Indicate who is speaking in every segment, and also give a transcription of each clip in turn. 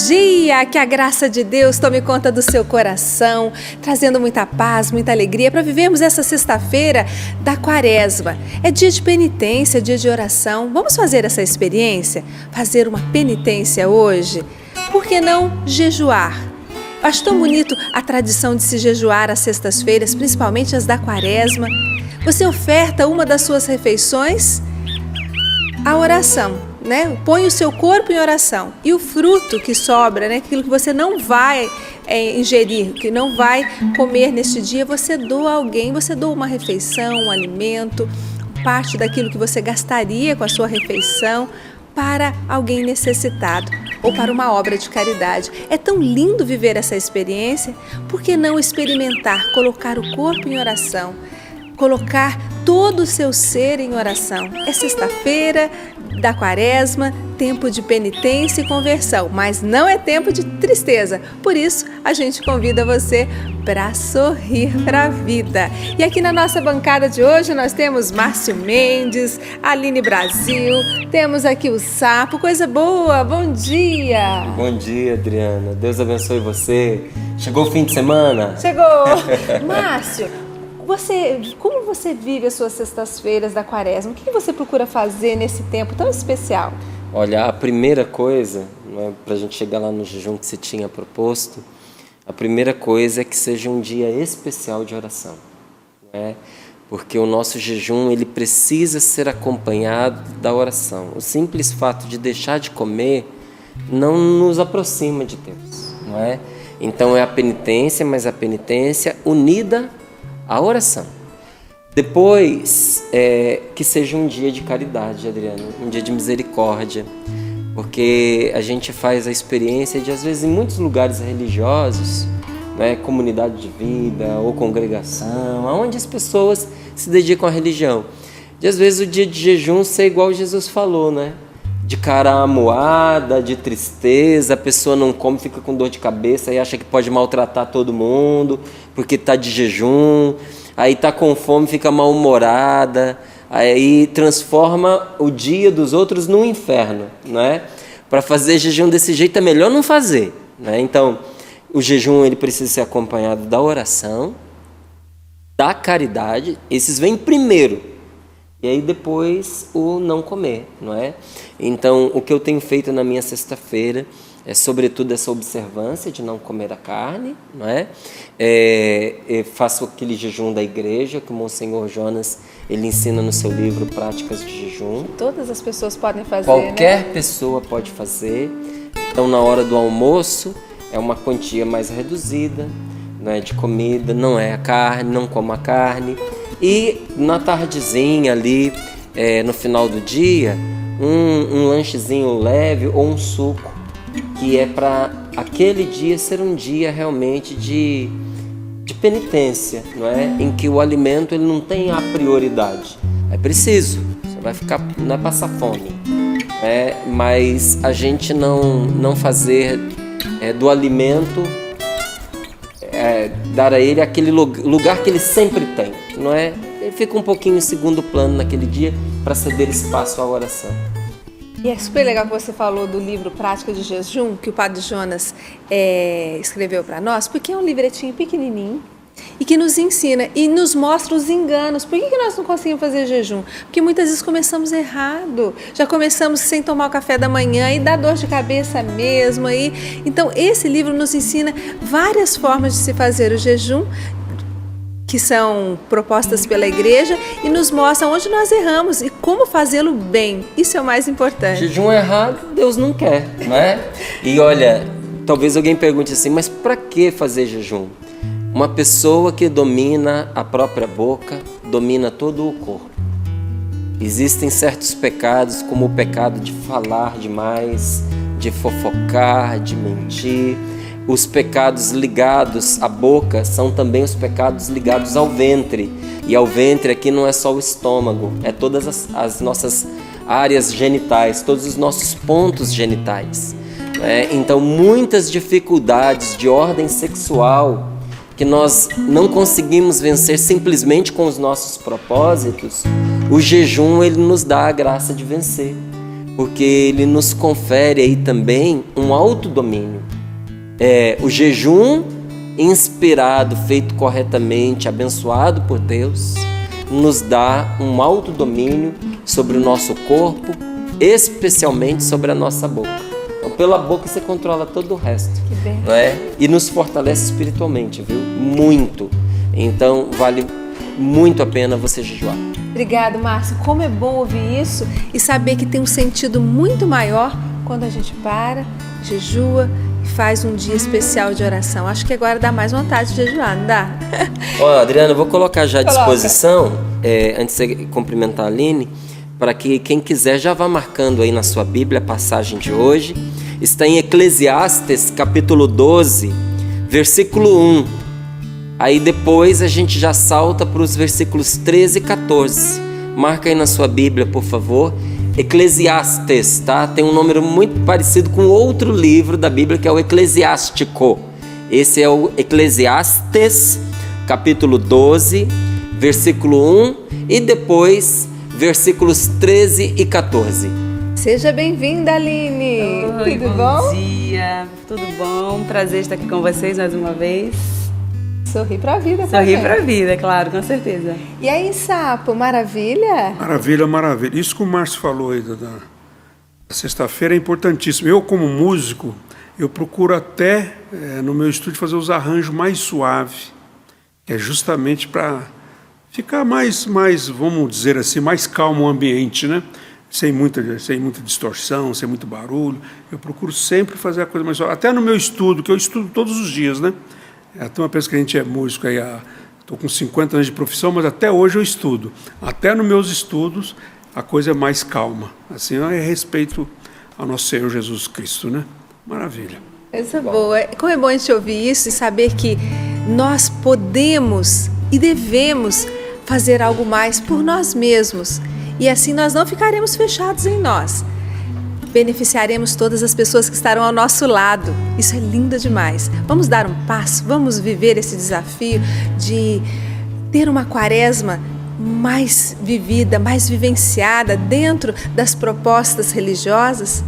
Speaker 1: dia! Que a graça de Deus tome conta do seu coração, trazendo muita paz, muita alegria para vivermos essa sexta-feira da Quaresma. É dia de penitência, dia de oração. Vamos fazer essa experiência? Fazer uma penitência hoje? Por que não jejuar? Acho tão bonito a tradição de se jejuar às sextas-feiras, principalmente as da Quaresma. Você oferta uma das suas refeições à oração, né? Põe o seu corpo em oração. E o fruto que sobra, né? Aquilo que você não vai ingerir, que não vai comer neste dia, você doa a alguém, você doa uma refeição, um alimento, parte daquilo que você gastaria com a sua refeição para alguém necessitado ou para uma obra de caridade. É tão lindo viver essa experiência, por que não experimentar, colocar o corpo em oração, colocar todo o seu ser em oração? É sexta-feira da Quaresma, tempo de penitência e conversão, mas não é tempo de tristeza. Por isso, a gente convida você para sorrir para a vida. E aqui na nossa bancada de hoje nós temos Márcio Mendes, Aline Brasil, temos aqui o Sapo, coisa boa, bom dia!
Speaker 2: Bom dia, Adriana, Deus abençoe você. Chegou o fim de semana?
Speaker 1: Chegou! Márcio, como você vive as suas sextas-feiras da Quaresma? O que você procura fazer nesse tempo tão especial?
Speaker 2: Olha, a primeira coisa, né, para a gente chegar lá no jejum que você tinha proposto, a primeira coisa é que seja um dia especial de oração, né? Porque o nosso jejum ele precisa ser acompanhado da oração. O simples fato de deixar de comer não nos aproxima de Deus, não é? Então é a penitência, mas a penitência unida à oração. Depois, que seja um dia de caridade, Adriana, um dia de misericórdia, porque a gente faz a experiência de, às vezes, em muitos lugares religiosos, né, comunidade de vida ou congregação, onde as pessoas se dedicam à religião, de, às vezes, o dia de jejum ser igual Jesus falou, né? De cara amuada, de tristeza, a pessoa não come, fica com dor de cabeça e acha que pode maltratar todo mundo porque está de jejum, aí está com fome, fica mal-humorada, aí transforma o dia dos outros num inferno, né? Para fazer jejum desse jeito é melhor não fazer, né? Então, o jejum ele precisa ser acompanhado da oração, da caridade, esses vêm primeiro. E aí depois o não comer, não é? Então, o que eu tenho feito na minha sexta-feira é, sobretudo, essa observância de não comer a carne, não é? Faço aquele jejum da igreja que o Monsenhor Jonas ele ensina no seu livro Práticas de Jejum.
Speaker 1: Todas as pessoas podem fazer,
Speaker 2: Qualquer
Speaker 1: né?
Speaker 2: pessoa pode fazer. Então, na hora do almoço, é uma quantia mais reduzida, não é, de comida, não é a carne, não como a carne. E na tardezinha ali, no final do dia, um lanchezinho leve ou um suco, que é para aquele dia ser um dia realmente de penitência, não é? Em que o alimento ele não tem a prioridade. É preciso, você vai ficar, não é passar fome, mas a gente não fazer do alimento, dar a ele aquele lugar que ele sempre tem, não é? Ele fica um pouquinho em segundo plano naquele dia para ceder espaço à oração.
Speaker 1: E é super legal que você falou do livro Prática de Jejum, que o Padre Jonas escreveu para nós, porque é um livretinho pequenininho e que nos ensina e nos mostra os enganos. Por que nós não conseguimos fazer jejum? Porque muitas vezes começamos errado, já começamos sem tomar o café da manhã e dá dor de cabeça mesmo. Então esse livro nos ensina várias formas de se fazer o jejum, que são propostas pela igreja, e nos mostra onde nós erramos e como fazê-lo bem. Isso é o mais importante.
Speaker 2: Jejum errado, Deus não quer, não é? E olha, talvez alguém pergunte assim, mas para que fazer jejum? Uma pessoa que domina a própria boca, domina todo o corpo. Existem certos pecados, como o pecado de falar demais, de fofocar, de mentir. Os pecados ligados à boca são também os pecados ligados ao ventre. E ao ventre aqui não é só o estômago, é todas as nossas áreas genitais, todos os nossos pontos genitais. Então, muitas dificuldades de ordem sexual que nós não conseguimos vencer simplesmente com os nossos propósitos, o jejum ele nos dá a graça de vencer. porque ele nos confere aí também um autodomínio. O jejum inspirado, feito corretamente, abençoado por Deus, nos dá um autodomínio sobre o nosso corpo, especialmente sobre a nossa boca. Então, pela boca você controla todo o resto, não é? E nos fortalece espiritualmente, viu? Muito. Então, vale muito a pena você jejuar.
Speaker 1: Obrigado, Márcio. Como é bom ouvir isso e saber que tem um sentido muito maior quando a gente para, jejua e faz um dia especial de oração. Acho que agora dá mais vontade de jejuar, não dá?
Speaker 2: Ó, Adriana, eu vou colocar já à disposição, antes de você cumprimentar a Aline, para que quem quiser já vá marcando aí na sua Bíblia a passagem de hoje. Está em Eclesiastes, capítulo 12, versículo 1. Aí depois a gente já salta para os versículos 13 e 14. Marca aí na sua Bíblia, por favor. Eclesiastes, tá? Tem um número muito parecido com outro livro da Bíblia, que é o Eclesiástico. Esse é o Eclesiastes, capítulo 12, versículo 1. E depois, versículos 13 e 14.
Speaker 1: Seja bem-vinda, Aline.
Speaker 3: Oi,
Speaker 1: tudo bom?
Speaker 3: Bom dia, tudo bom? Prazer estar aqui com vocês mais uma vez.
Speaker 1: Sorri pra vida.
Speaker 3: Sorri pra vida, claro, com certeza.
Speaker 1: E aí, Sapo, maravilha?
Speaker 4: Maravilha, maravilha. Isso que o Márcio falou aí da sexta-feira é importantíssimo. Eu, como músico, eu procuro até, no meu estúdio, fazer os arranjos mais suaves, que é justamente para ficar mais, vamos dizer assim, mais calmo o ambiente, né? Sem muita distorção, sem muito barulho. Eu procuro sempre fazer a coisa mais suave. Até no meu estudo, que eu estudo todos os dias, né? Até uma pensa que a gente é músico aí, estou com 50 anos de profissão, mas até hoje eu estudo. Até nos meus estudos a coisa é mais calma. Assim, é respeito ao nosso Senhor Jesus Cristo, né? Maravilha.
Speaker 1: Coisa boa. Como é bom a gente ouvir isso e saber que nós podemos e devemos fazer algo mais por nós mesmos. E assim nós não ficaremos fechados em nós. Beneficiaremos todas as pessoas que estarão ao nosso lado. Isso é lindo demais. Vamos dar um passo, vamos viver esse desafio de ter uma quaresma mais vivida, mais vivenciada dentro das propostas religiosas.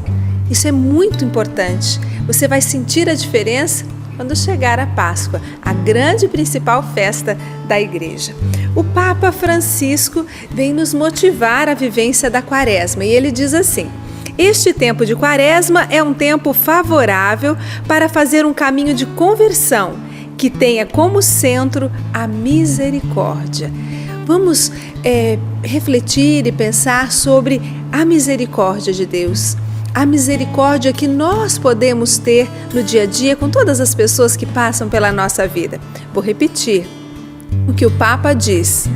Speaker 1: Isso é muito importante. Você vai sentir a diferença quando chegar a Páscoa, a grande e principal festa da Igreja. O Papa Francisco vem nos motivar à vivência da quaresma e ele diz assim: este tempo de quaresma é um tempo favorável para fazer um caminho de conversão que tenha como centro a misericórdia. Vamos refletir e pensar sobre a misericórdia de Deus. A misericórdia que nós podemos ter no dia a dia com todas as pessoas que passam pela nossa vida. Vou repetir o que o Papa diz.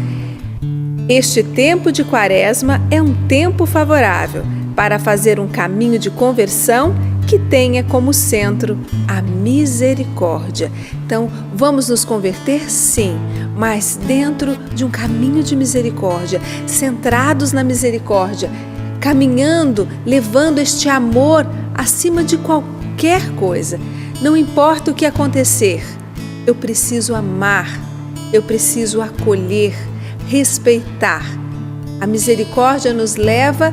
Speaker 1: Este tempo de quaresma é um tempo favorável para fazer um caminho de conversão que tenha como centro a misericórdia. Então, vamos nos converter? Sim, mas dentro de um caminho de misericórdia, centrados na misericórdia, caminhando, levando este amor acima de qualquer coisa. Não importa o que acontecer, eu preciso amar, eu preciso acolher, respeitar. A misericórdia nos leva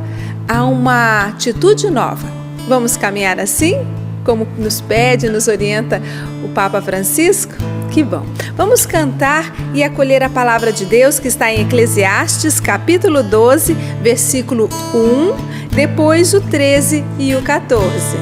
Speaker 1: a uma atitude nova. Vamos caminhar assim, como nos pede, nos orienta o Papa Francisco? Que bom! Vamos cantar e acolher a palavra de Deus que está em Eclesiastes, capítulo 12, versículo 1, depois o 13 e o 14.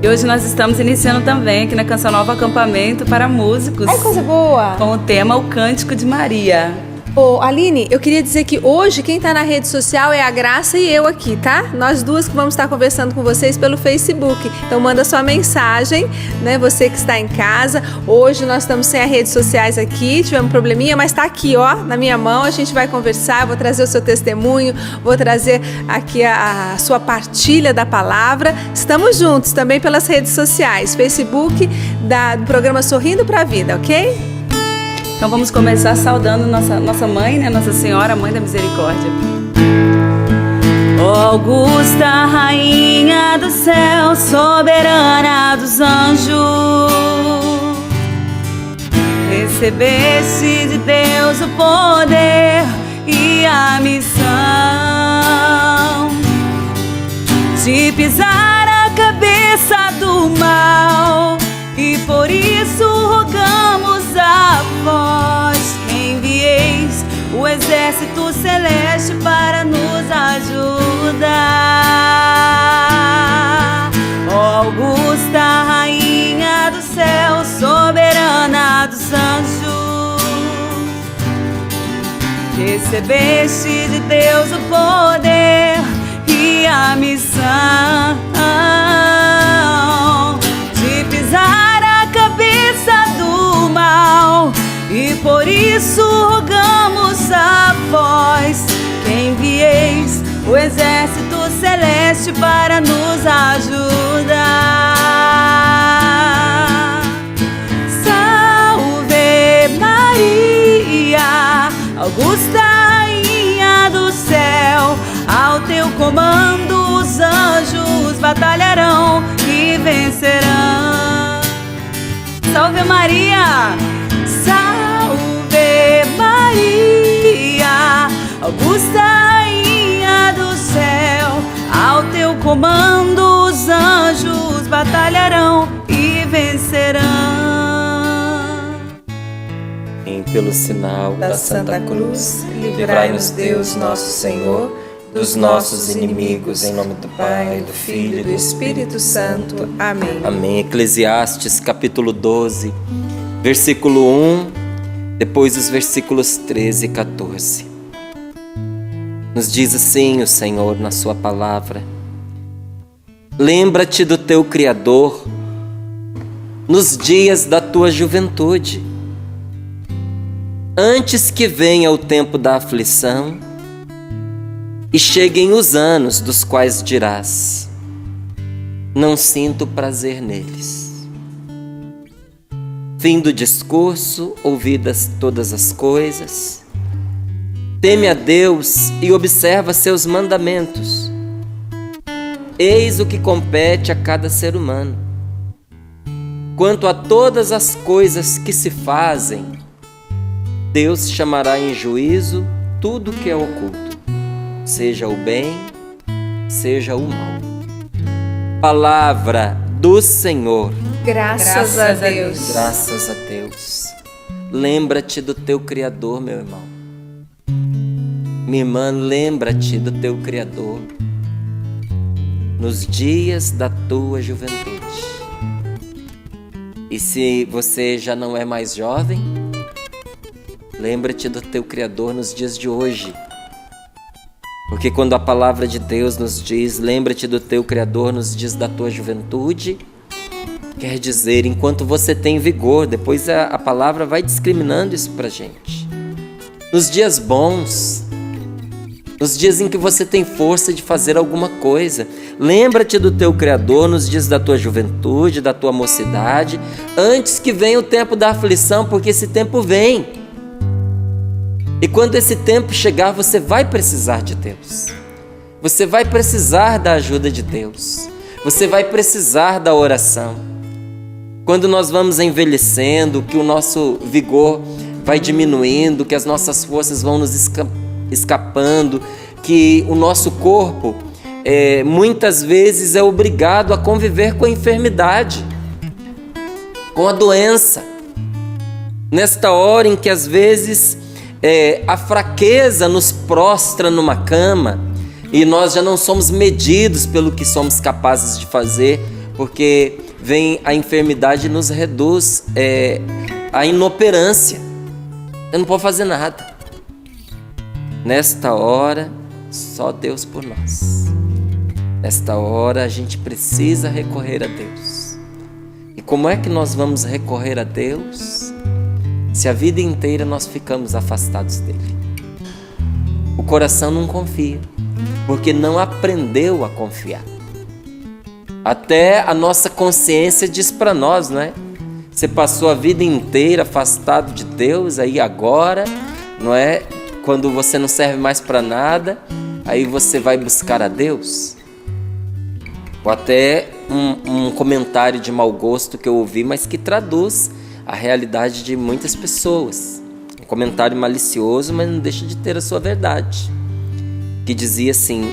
Speaker 3: E hoje nós estamos iniciando também aqui na Canção Nova Acampamento para músicos.
Speaker 1: Ai, coisa boa!
Speaker 3: Com o tema O Cântico de Maria.
Speaker 1: Ô, Aline, eu queria dizer que hoje quem está na rede social é a Graça e eu aqui, tá? Nós duas que vamos estar conversando com vocês pelo Facebook. Então manda sua mensagem, né? Você que está em casa. Hoje nós estamos sem as redes sociais aqui, tivemos um probleminha, mas está aqui, ó, na minha mão. A gente vai conversar, eu vou trazer o seu testemunho, vou trazer aqui a sua partilha da palavra. Estamos juntos também pelas redes sociais, Facebook do programa Sorrindo para a Vida, ok?
Speaker 3: Então vamos começar saudando nossa mãe, né? Nossa Senhora, Mãe da Misericórdia. Ó Augusta, Rainha do céu, soberana dos anjos, recebeste de Deus o poder e a missão pisar a cabeça do mal. E por isso rogamos a vós que envieis o exército celeste para nos ajudar. Ó augusta rainha do céu, soberana dos anjos, recebeste de Deus o poder e a missão de pisar a cabeça do mal. E por isso rogamos a vós que envieis o exército celeste para nos ajudar. Salve Maria, augusta rainha do céu, ao teu comando os anjos batalharão e vencerão. Salve Maria, salve Maria, augusta rainha do céu, ao teu comando os anjos batalharão e vencerão.
Speaker 2: E pelo sinal da Santa Cruz, livrai-nos Deus nosso Senhor dos nossos inimigos, em nome do Pai, do Filho e do Espírito Santo.
Speaker 1: Amém.
Speaker 2: Amém. Eclesiastes capítulo 12, versículo 1, depois os versículos 13 e 14. Nos diz assim o Senhor na sua palavra: lembra-te do teu Criador nos dias da tua juventude, antes que venha o tempo da aflição e cheguem os anos dos quais dirás: não sinto prazer neles. Fim do discurso, ouvidas todas as coisas. Teme a Deus e observa seus mandamentos. Eis o que compete a cada ser humano. Quanto a todas as coisas que se fazem, Deus chamará em juízo tudo que é oculto, seja o bem, seja o mal. Palavra do Senhor.
Speaker 1: Graças a Deus.
Speaker 2: Graças a Deus. Lembra-te do teu Criador, meu irmão. Minha irmã, lembra-te do teu Criador nos dias da tua juventude. E se você já não é mais jovem, lembra-te do teu Criador nos dias de hoje. Porque quando a palavra de Deus nos diz, lembra-te do teu Criador nos dias da tua juventude, quer dizer, enquanto você tem vigor. Depois a palavra vai discriminando isso pra gente. Nos dias bons, nos dias em que você tem força de fazer alguma coisa, lembra-te do teu Criador nos dias da tua juventude, da tua mocidade, antes que venha o tempo da aflição, porque esse tempo vem. E quando esse tempo chegar, você vai precisar de Deus. Você vai precisar da ajuda de Deus. Você vai precisar da oração. Quando nós vamos envelhecendo, que o nosso vigor vai diminuindo, que as nossas forças vão nos escapando, que o nosso corpo muitas vezes é obrigado a conviver com a enfermidade, com a doença. Nesta hora em que às vezes a fraqueza nos prostra numa cama e nós já não somos medidos pelo que somos capazes de fazer, porque vem a enfermidade e nos reduz à inoperância. Eu não posso fazer nada. Nesta hora, só Deus por nós. Nesta hora, a gente precisa recorrer a Deus. E como é que nós vamos recorrer a Deus se a vida inteira nós ficamos afastados dele? O coração não confia, porque não aprendeu a confiar. Até a nossa consciência diz para nós, não é? Você passou a vida inteira afastado de Deus, aí agora, não é? Quando você não serve mais para nada, aí você vai buscar a Deus. Ou até um comentário de mau gosto que eu ouvi, mas que traduz a realidade de muitas pessoas. Um comentário malicioso, mas não deixa de ter a sua verdade. que dizia assim,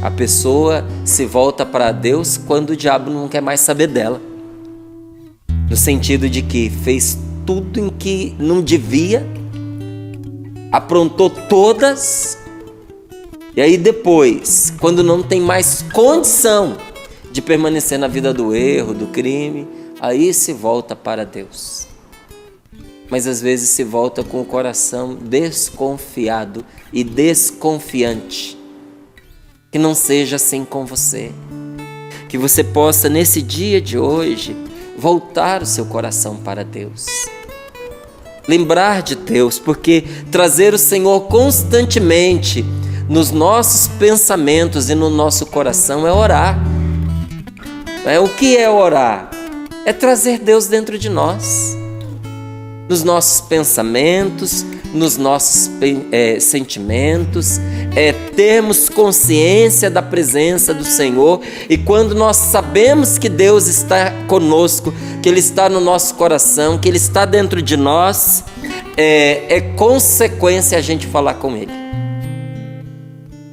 Speaker 2: a pessoa se volta para Deus quando o diabo não quer mais saber dela. No sentido de que fez tudo em que não devia, aprontou todas, e aí depois, quando não tem mais condição de permanecer na vida do erro, do crime, aí se volta para Deus. Mas às vezes se volta com o coração desconfiado e desconfiante. Que não seja assim com você. Que você possa, nesse dia de hoje, voltar o seu coração para Deus. Lembrar de Deus, porque trazer o Senhor constantemente nos nossos pensamentos e no nosso coração é orar. O que é orar? É trazer Deus dentro de nós. Nos nossos pensamentos, nos nossos sentimentos, termos consciência da presença do Senhor, e quando nós sabemos que Deus está conosco, que Ele está no nosso coração, que Ele está dentro de nós, é consequência a gente falar com Ele.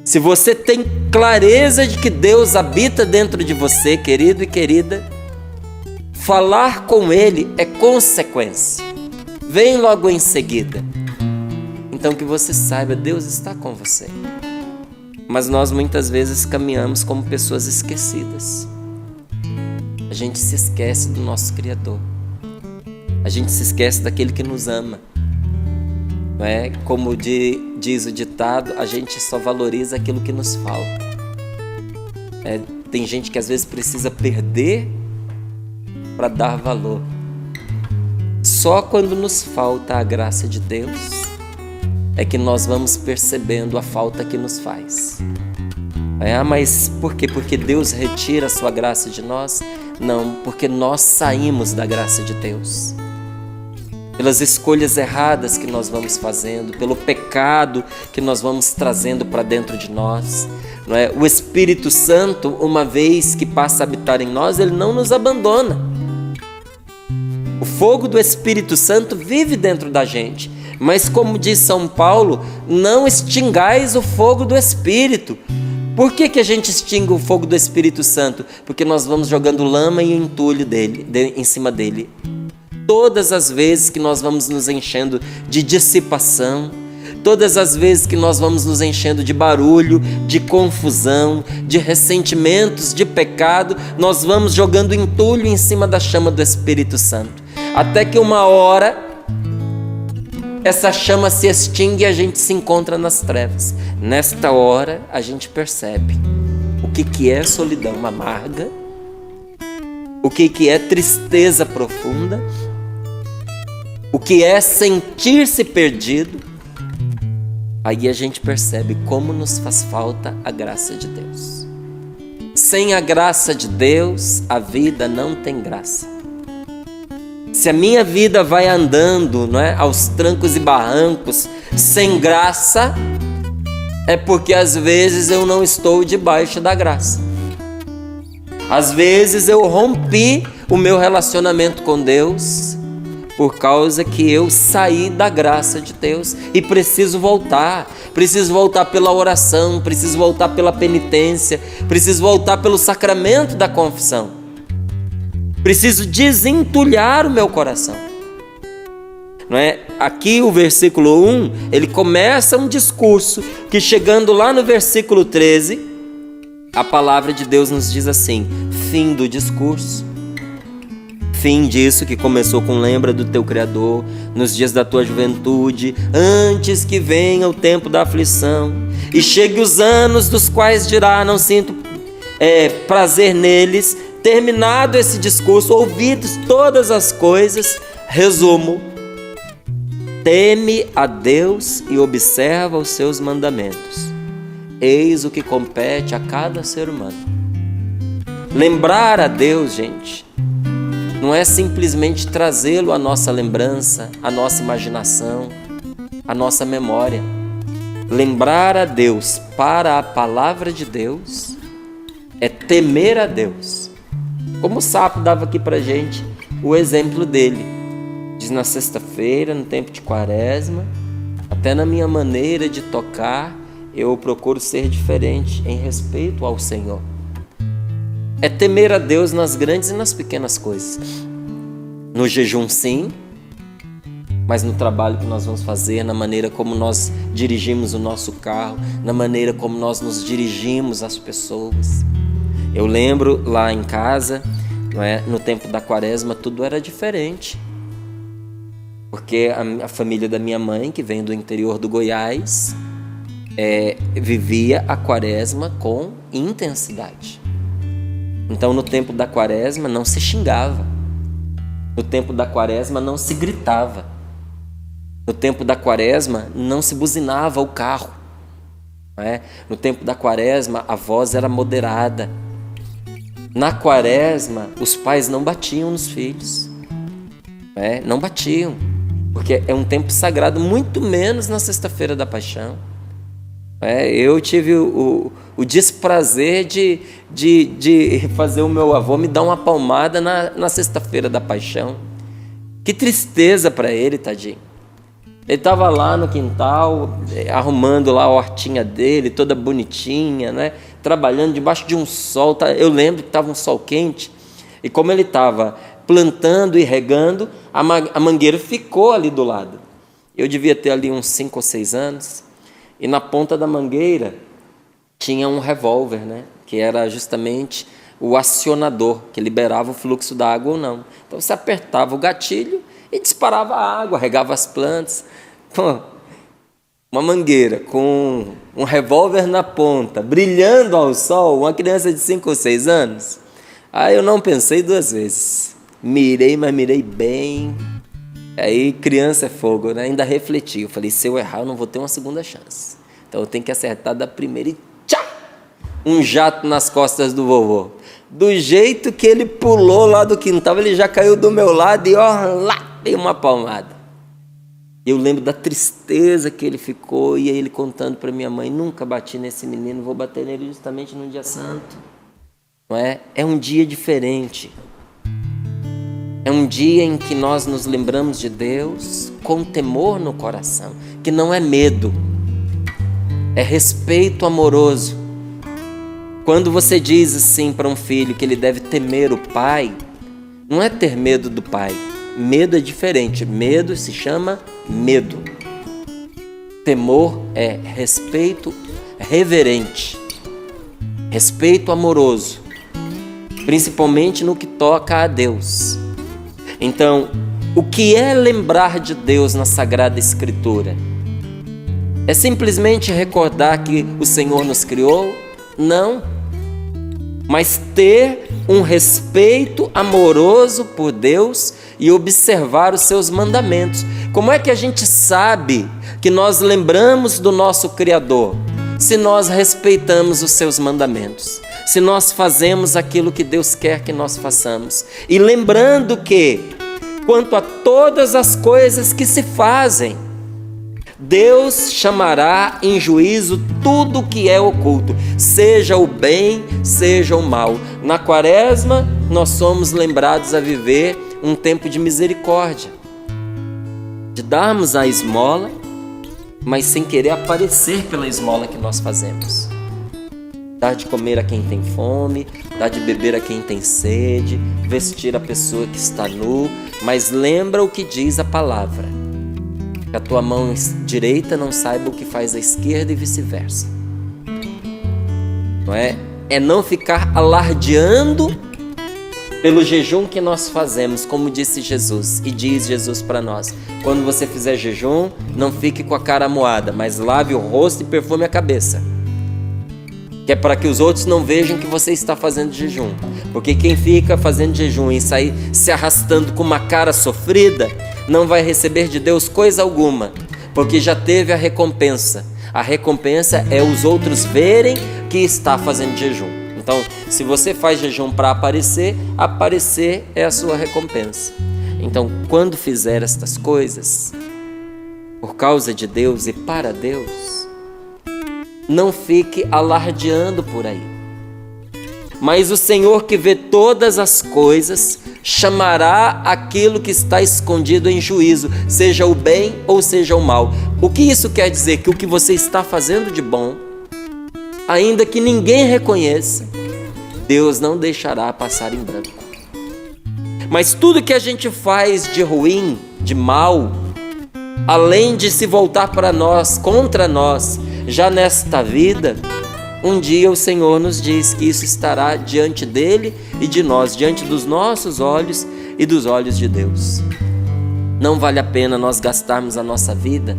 Speaker 2: Se você tem clareza de que Deus habita dentro de você, querido e querida, falar com Ele é consequência. Vem logo em seguida. Então que você saiba, Deus está com você. Mas nós muitas vezes caminhamos como pessoas esquecidas. A gente se esquece do nosso Criador. A gente se esquece daquele que nos ama. Não é? Como diz o ditado, a gente só valoriza aquilo que nos falta. Tem gente que às vezes precisa perder para dar valor. Só quando nos falta a graça de Deus é que nós vamos percebendo a falta que nos faz. Mas por quê? Porque Deus retira a sua graça de nós? Não, porque nós saímos da graça de Deus. Pelas escolhas erradas que nós vamos fazendo, pelo pecado que nós vamos trazendo para dentro de nós. Não é? O Espírito Santo, uma vez que passa a habitar em nós, ele não nos abandona. O fogo do Espírito Santo vive dentro da gente. Mas como diz São Paulo, não extingais o fogo do Espírito. Por que a gente extingue o fogo do Espírito Santo? Porque nós vamos jogando lama e entulho em cima dele. Todas as vezes que nós vamos nos enchendo de dissipação, todas as vezes que nós vamos nos enchendo de barulho, de confusão, de ressentimentos, de pecado, nós vamos jogando entulho em cima da chama do Espírito Santo. Até que uma hora essa chama se extingue e a gente se encontra nas trevas. Nesta hora a gente percebe o que é solidão amarga, o que é tristeza profunda, o que é sentir-se perdido. Aí a gente percebe como nos faz falta a graça de Deus. Sem a graça de Deus, a vida não tem graça. Se a minha vida vai andando, não é, aos trancos e barrancos, sem graça, é porque às vezes eu não estou debaixo da graça. Às vezes eu rompi o meu relacionamento com Deus por causa que eu saí da graça de Deus e preciso voltar pela oração, preciso voltar pela penitência, preciso voltar pelo sacramento da confissão. Preciso desentulhar o meu coração. Não é? Aqui o versículo 1, ele começa um discurso que, chegando lá no versículo 13, a palavra de Deus nos diz assim: fim do discurso, fim disso que começou com lembra do teu Criador nos dias da tua juventude, antes que venha o tempo da aflição e chegue os anos dos quais dirá, não sinto prazer neles. Terminado esse discurso, ouvidos todas as coisas, resumo: teme a Deus e observa os seus mandamentos. Eis o que compete a cada ser humano. Lembrar a Deus, gente, não é simplesmente trazê-lo à nossa lembrança, à nossa imaginação, à nossa memória. Lembrar a Deus para a palavra de Deus é temer a Deus. Como o Sapo dava aqui pra gente o exemplo dele. Diz: na sexta-feira, no tempo de quaresma, até na minha maneira de tocar, eu procuro ser diferente em respeito ao Senhor. É temer a Deus nas grandes e nas pequenas coisas. No jejum, sim, mas no trabalho que nós vamos fazer, na maneira como nós dirigimos o nosso carro, na maneira como nós nos dirigimos às pessoas. Eu lembro lá em casa, no tempo da quaresma, tudo era diferente. Porque a família da minha mãe, que vem do interior do Goiás, vivia a quaresma com intensidade. Então, no tempo da quaresma não se xingava. No tempo da quaresma não se gritava. No tempo da quaresma não se buzinava o carro. No tempo da quaresma a voz era moderada. Na quaresma os pais não batiam nos filhos. Não batiam. Porque é um tempo sagrado, muito menos na Sexta-feira da Paixão. Eu tive o desprazer de fazer o meu avô me dar uma palmada na Sexta-feira da Paixão. Que tristeza para ele, tadinho. Ele estava lá no quintal, arrumando lá a hortinha dele, toda bonitinha, trabalhando debaixo de um sol. Eu lembro que estava um sol quente, e como ele estava plantando e regando, a mangueira ficou ali do lado. Eu devia ter ali uns 5 ou 6 anos, e na ponta da mangueira tinha um revólver, que era justamente o acionador, que liberava o fluxo da água ou não. Então você apertava o gatilho e disparava a água, regava as plantas. Uma mangueira com um revólver na ponta, brilhando ao sol, uma criança de 5 ou 6 anos. Aí eu não pensei 2 vezes. Mirei, mas mirei bem. Aí criança é fogo, ainda refleti. Eu falei, se eu errar eu não vou ter uma segunda chance. Então eu tenho que acertar da primeira e tchá! Um jato nas costas do vovô. Do jeito que ele pulou lá do quintal, ele já caiu do meu lado e lá, dei uma palmada. Eu lembro da tristeza que ele ficou, e aí ele contando para minha mãe, nunca bati nesse menino, vou bater nele justamente no dia santo. Não é? É um dia diferente. É um dia em que nós nos lembramos de Deus com temor no coração, que não é medo, é respeito amoroso. Quando você diz assim para um filho que ele deve temer o pai, não é ter medo do pai. Medo é diferente. Medo se chama medo. Temor é respeito reverente, respeito amoroso, principalmente no que toca a Deus. Então, o que é lembrar de Deus na Sagrada Escritura? É simplesmente recordar que o Senhor nos criou? Não. Mas ter um respeito amoroso por Deus e observar os seus mandamentos. Como é que a gente sabe que nós lembramos do nosso Criador? Se nós respeitamos os seus mandamentos, se nós fazemos aquilo que Deus quer que nós façamos. E lembrando que, quanto a todas as coisas que se fazem, Deus chamará em juízo tudo que é oculto, seja o bem, seja o mal. Na quaresma, nós somos lembrados a viver um tempo de misericórdia, de darmos a esmola, mas sem querer aparecer pela esmola que nós fazemos. Dar de comer a quem tem fome, dar de beber a quem tem sede, vestir a pessoa que está nu, mas lembra o que diz a palavra. Que a tua mão direita não saiba o que faz a esquerda e vice-versa. Não é? É não ficar alardeando pelo jejum que nós fazemos, como disse Jesus. E diz Jesus para nós, quando você fizer jejum, não fique com a cara moada, mas lave o rosto e perfume a cabeça. Que é para que os outros não vejam que você está fazendo jejum. Porque quem fica fazendo jejum e sair se arrastando com uma cara sofrida, não vai receber de Deus coisa alguma, porque já teve a recompensa. A recompensa é os outros verem que está fazendo jejum. Então, se você faz jejum para aparecer, aparecer é a sua recompensa. Então, quando fizer estas coisas, por causa de Deus e para Deus, não fique alardeando por aí. Mas o Senhor que vê todas as coisas chamará aquilo que está escondido em juízo, seja o bem ou seja o mal. O que isso quer dizer? Que o que você está fazendo de bom, ainda que ninguém reconheça, Deus não deixará passar em branco. Mas tudo que a gente faz de ruim, de mal, além de se voltar para nós, contra nós, já nesta vida, um dia o Senhor nos diz que isso estará diante dele e de nós, diante dos nossos olhos e dos olhos de Deus. Não vale a pena nós gastarmos a nossa vida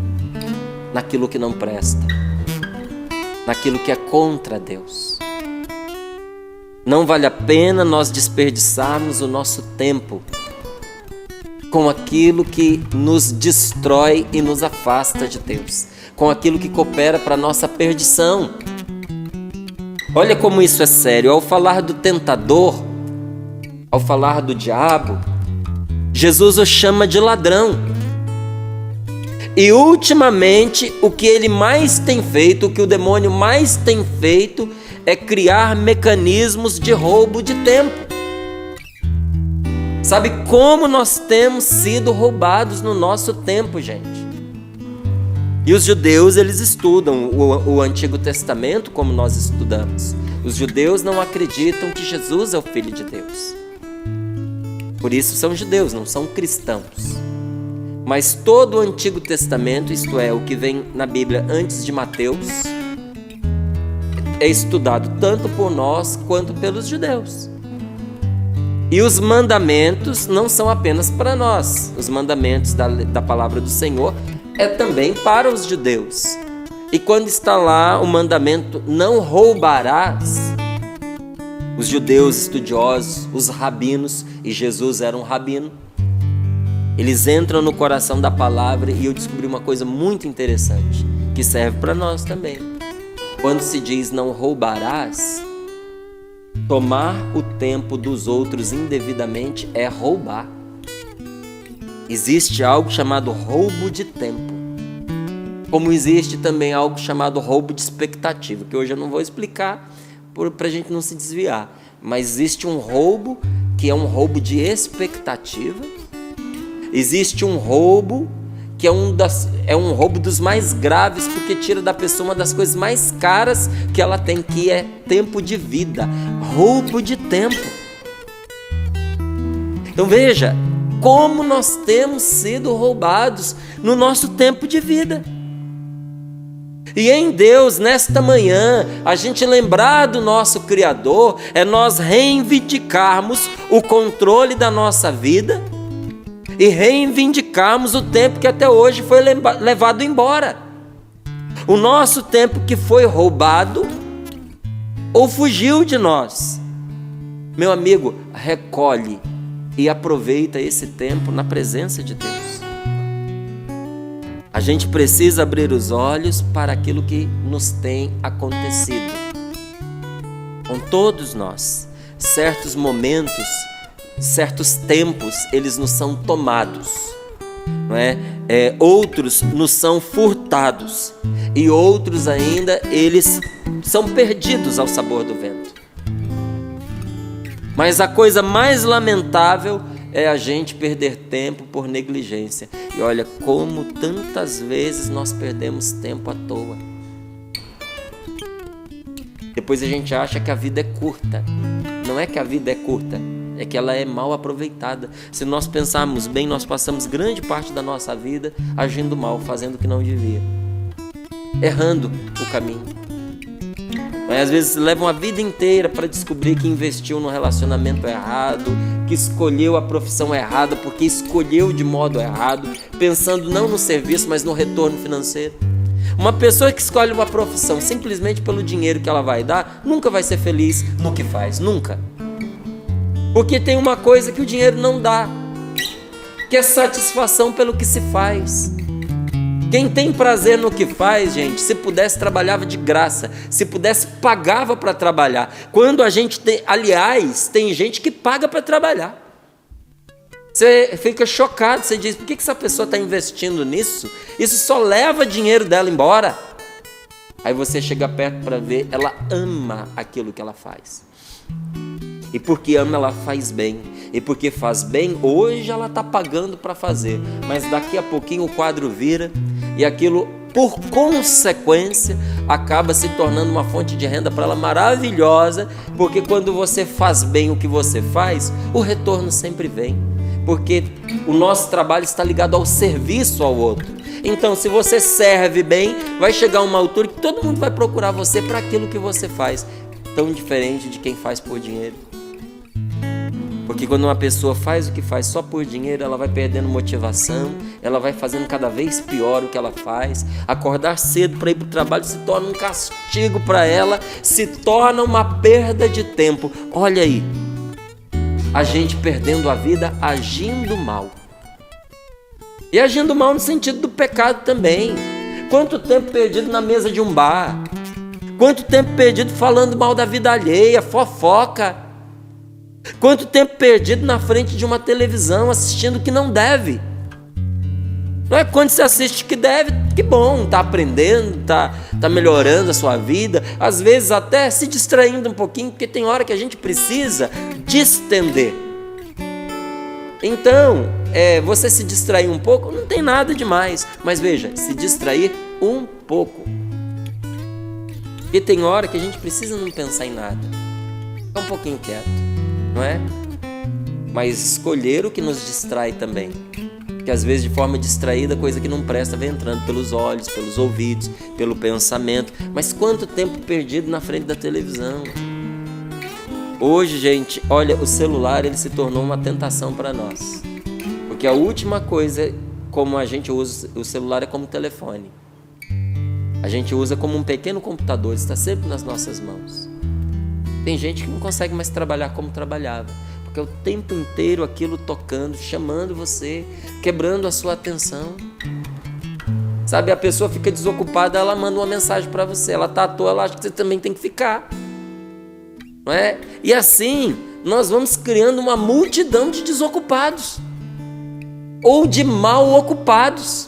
Speaker 2: naquilo que não presta, naquilo que é contra Deus. Não vale a pena nós desperdiçarmos o nosso tempo com aquilo que nos destrói e nos afasta de Deus, com aquilo que coopera para a nossa perdição. Olha como isso é sério. Ao falar do tentador, ao falar do diabo, Jesus o chama de ladrão. E ultimamente o que ele mais tem feito, o que o demônio mais tem feito, é criar mecanismos de roubo de tempo. Sabe como nós temos sido roubados no nosso tempo, gente? E os judeus, eles estudam o Antigo Testamento como nós estudamos. Os judeus não acreditam que Jesus é o Filho de Deus. Por isso são judeus, não são cristãos. Mas todo o Antigo Testamento, isto é, o que vem na Bíblia antes de Mateus, é estudado tanto por nós quanto pelos judeus. E os mandamentos não são apenas para nós. Os mandamentos da palavra do Senhor é também para os judeus. E quando está lá o mandamento não roubarás, os judeus estudiosos, os rabinos, e Jesus era um rabino, eles entram no coração da palavra, e eu descobri uma coisa muito interessante, que serve para nós também. Quando se diz não roubarás, tomar o tempo dos outros indevidamente é roubar. Existe algo chamado roubo de tempo, como existe também algo chamado roubo de expectativa, que hoje eu não vou explicar para a gente não se desviar, mas existe um roubo que é um roubo de expectativa, existe um roubo que é um roubo dos mais graves, porque tira da pessoa uma das coisas mais caras que ela tem, que é tempo de vida, roubo de tempo. Então veja, como nós temos sido roubados no nosso tempo de vida. E em Deus, nesta manhã, a gente lembrar do nosso Criador, é nós reivindicarmos o controle da nossa vida e reivindicarmos o tempo que até hoje foi levado embora. O nosso tempo que foi roubado ou fugiu de nós. Meu amigo, recolhe e aproveita esse tempo na presença de Deus. A gente precisa abrir os olhos para aquilo que nos tem acontecido com todos nós. Certos momentos, certos tempos, eles nos são tomados, não é? Outros nos são furtados, e outros ainda, eles são perdidos ao sabor do vento. Mas a coisa mais lamentável é a gente perder tempo por negligência. E olha como tantas vezes nós perdemos tempo à toa. Depois a gente acha que a vida é curta. Não é que a vida é curta, é que ela é mal aproveitada. Se nós pensarmos bem, nós passamos grande parte da nossa vida agindo mal, fazendo o que não devia, errando o caminho. Mas às vezes levam a vida inteira para descobrir que investiu no relacionamento errado, que escolheu a profissão errada porque escolheu de modo errado, pensando não no serviço, mas no retorno financeiro. Uma pessoa que escolhe uma profissão simplesmente pelo dinheiro que ela vai dar, nunca vai ser feliz no que faz, nunca. Porque tem uma coisa que o dinheiro não dá, que é satisfação pelo que se faz. Quem tem prazer no que faz, gente, se pudesse trabalhava de graça, se pudesse pagava para trabalhar. Quando a gente tem, aliás, tem gente que paga para trabalhar. Você fica chocado, você diz, por que essa pessoa está investindo nisso? Isso só leva dinheiro dela embora. Aí você chega perto para ver, ela ama aquilo que ela faz. E porque ama, ela faz bem. E porque faz bem, hoje ela está pagando para fazer. Mas daqui a pouquinho o quadro vira e aquilo por consequência, acaba se tornando uma fonte de renda para ela maravilhosa, porque quando você faz bem o que você faz, o retorno sempre vem, porque o nosso trabalho está ligado ao serviço ao outro. Então, se você serve bem, vai chegar uma altura que todo mundo vai procurar você para aquilo que você faz, tão diferente de quem faz por dinheiro. Porque quando uma pessoa faz o que faz só por dinheiro, ela vai perdendo motivação, ela vai fazendo cada vez pior o que ela faz. Acordar cedo para ir para o trabalho se torna um castigo para ela, se torna uma perda de tempo. Olha aí, a gente perdendo a vida agindo mal. E agindo mal no sentido do pecado também. Quanto tempo perdido na mesa de um bar? Quanto tempo perdido falando mal da vida alheia, fofoca? Quanto tempo perdido na frente de uma televisão assistindo o que não deve? Não é quando você assiste o que deve, que bom, está aprendendo, tá melhorando a sua vida, às vezes até se distraindo um pouquinho, porque tem hora que a gente precisa distender. Então, você se distrair um pouco, não tem nada demais, mas veja, se distrair um pouco. Porque tem hora que a gente precisa não pensar em nada, ficar um pouquinho quieto, não é? Mas escolher o que nos distrai também, porque às vezes de forma distraída, coisa que não presta vem entrando pelos olhos, pelos ouvidos, pelo pensamento. Mas quanto tempo perdido na frente da televisão? Hoje, gente, olha, o celular ele se tornou uma tentação para nós, porque a última coisa como a gente usa o celular é como telefone. A gente usa como um pequeno computador, está sempre nas nossas mãos. Tem gente que não consegue mais trabalhar como trabalhava, porque é o tempo inteiro aquilo tocando, chamando você, quebrando a sua atenção. Sabe, a pessoa fica desocupada, ela manda uma mensagem para você, ela está à toa, ela acha que você também tem que ficar. Não é? E assim, nós vamos criando uma multidão de desocupados, ou de mal ocupados.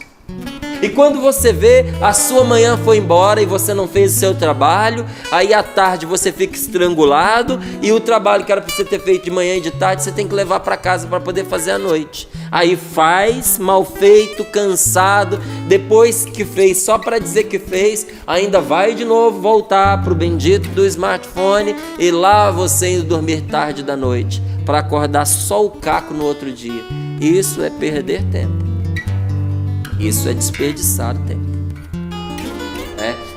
Speaker 2: E quando você vê, a sua manhã foi embora e você não fez o seu trabalho, aí à tarde você fica estrangulado e o trabalho que era para você ter feito de manhã e de tarde, você tem que levar para casa para poder fazer à noite. Aí faz, mal feito, cansado, depois que fez só para dizer que fez, ainda vai de novo voltar para o bendito do smartphone e lá você indo dormir tarde da noite, para acordar só o caco no outro dia. Isso é perder tempo. Isso é desperdiçar o tempo.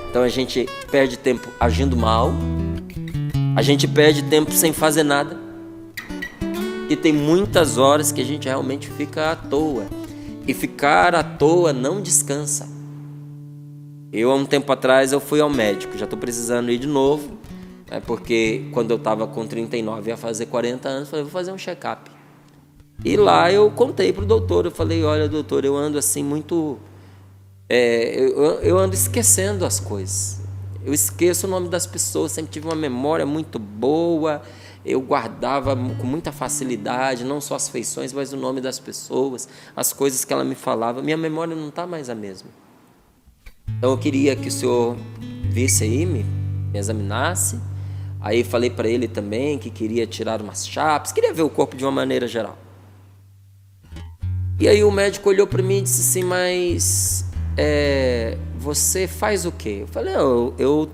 Speaker 2: Então a gente perde tempo agindo mal, a gente perde tempo sem fazer nada, e tem muitas horas que a gente realmente fica à toa, e ficar à toa não descansa. Eu há um tempo atrás eu fui ao médico, já estou precisando ir de novo, porque quando eu estava com 39 ia fazer 40 anos, falei, vou fazer um check-up. E lá eu contei para o doutor, eu falei, olha doutor, eu ando assim muito, eu ando esquecendo as coisas, eu esqueço o nome das pessoas, sempre tive uma memória muito boa, eu guardava com muita facilidade, não só as feições, mas o nome das pessoas, as coisas que ela me falava, minha memória não está mais a mesma. Então eu queria que o senhor visse aí, me examinasse, aí falei para ele também que queria tirar umas chapas, queria ver o corpo de uma maneira geral. E aí o médico olhou para mim e disse assim, mas você faz o quê? Eu falei,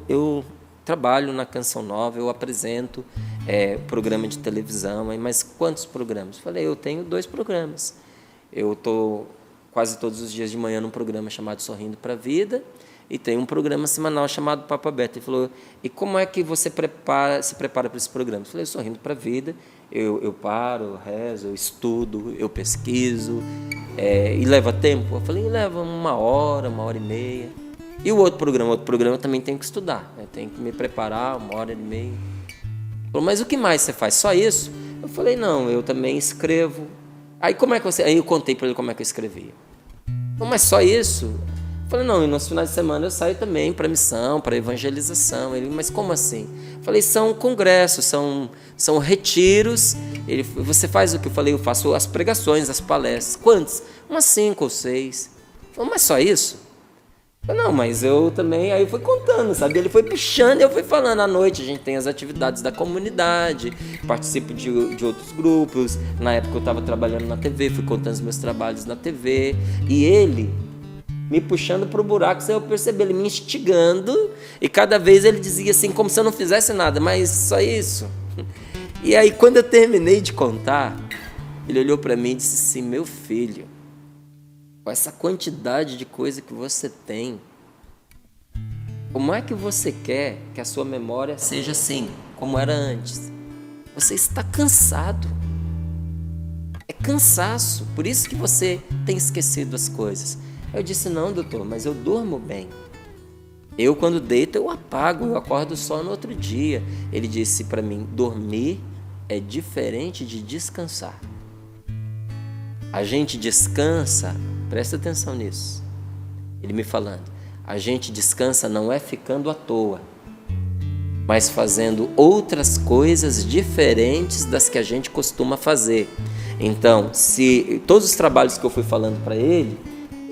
Speaker 2: eu trabalho na Canção Nova, eu apresento programa de televisão, mas quantos programas? Eu falei, eu tenho 2 programas. Eu estou quase todos os dias de manhã num programa chamado Sorrindo para a Vida e tem um programa semanal chamado Papo Aberto. Ele falou, e como é que você se prepara para esse programa? Eu falei, Sorrindo para a Vida. Eu paro, eu rezo, eu estudo, eu pesquiso, e leva tempo? Eu falei, leva 1 hora, 1h30. E o outro programa também tem que estudar, tem que me preparar 1h30. Ele falou, mas o que mais você faz? Só isso? Eu falei, não, eu também escrevo. Aí eu contei para ele como é que eu escrevia. Mas só isso? Eu falei, não, e nos finais de semana eu saio também para missão, para evangelização. Ele, mas como assim? Eu falei, são congressos, são retiros. Ele, você faz o que eu falei? Eu faço as pregações, as palestras. Quantas? Umas 5 ou 6. Eu falei, mas só isso? Eu falei, não, mas eu também... Aí eu fui contando, sabe? Ele foi puxando e eu fui falando. À noite a gente tem as atividades da comunidade, participo de outros grupos. Na época eu estava trabalhando na TV, fui contando os meus trabalhos na TV. E ele me puxando para o buraco sem eu perceber, ele me instigando, e cada vez ele dizia assim, como se eu não fizesse nada, mas só isso. E aí, quando eu terminei de contar, ele olhou para mim e disse assim, meu filho, com essa quantidade de coisa que você tem, como é que você quer que a sua memória seja assim, como era antes? Você está cansado. É cansaço, por isso que você tem esquecido as coisas. Eu disse, não, doutor, mas eu durmo bem. Eu, quando deito, eu apago, eu acordo só no outro dia. Ele disse para mim, dormir é diferente de descansar. A gente descansa, presta atenção nisso. Ele me falando, a gente descansa não é ficando à toa, mas fazendo outras coisas diferentes das que a gente costuma fazer. Então, se todos os trabalhos que eu fui falando para ele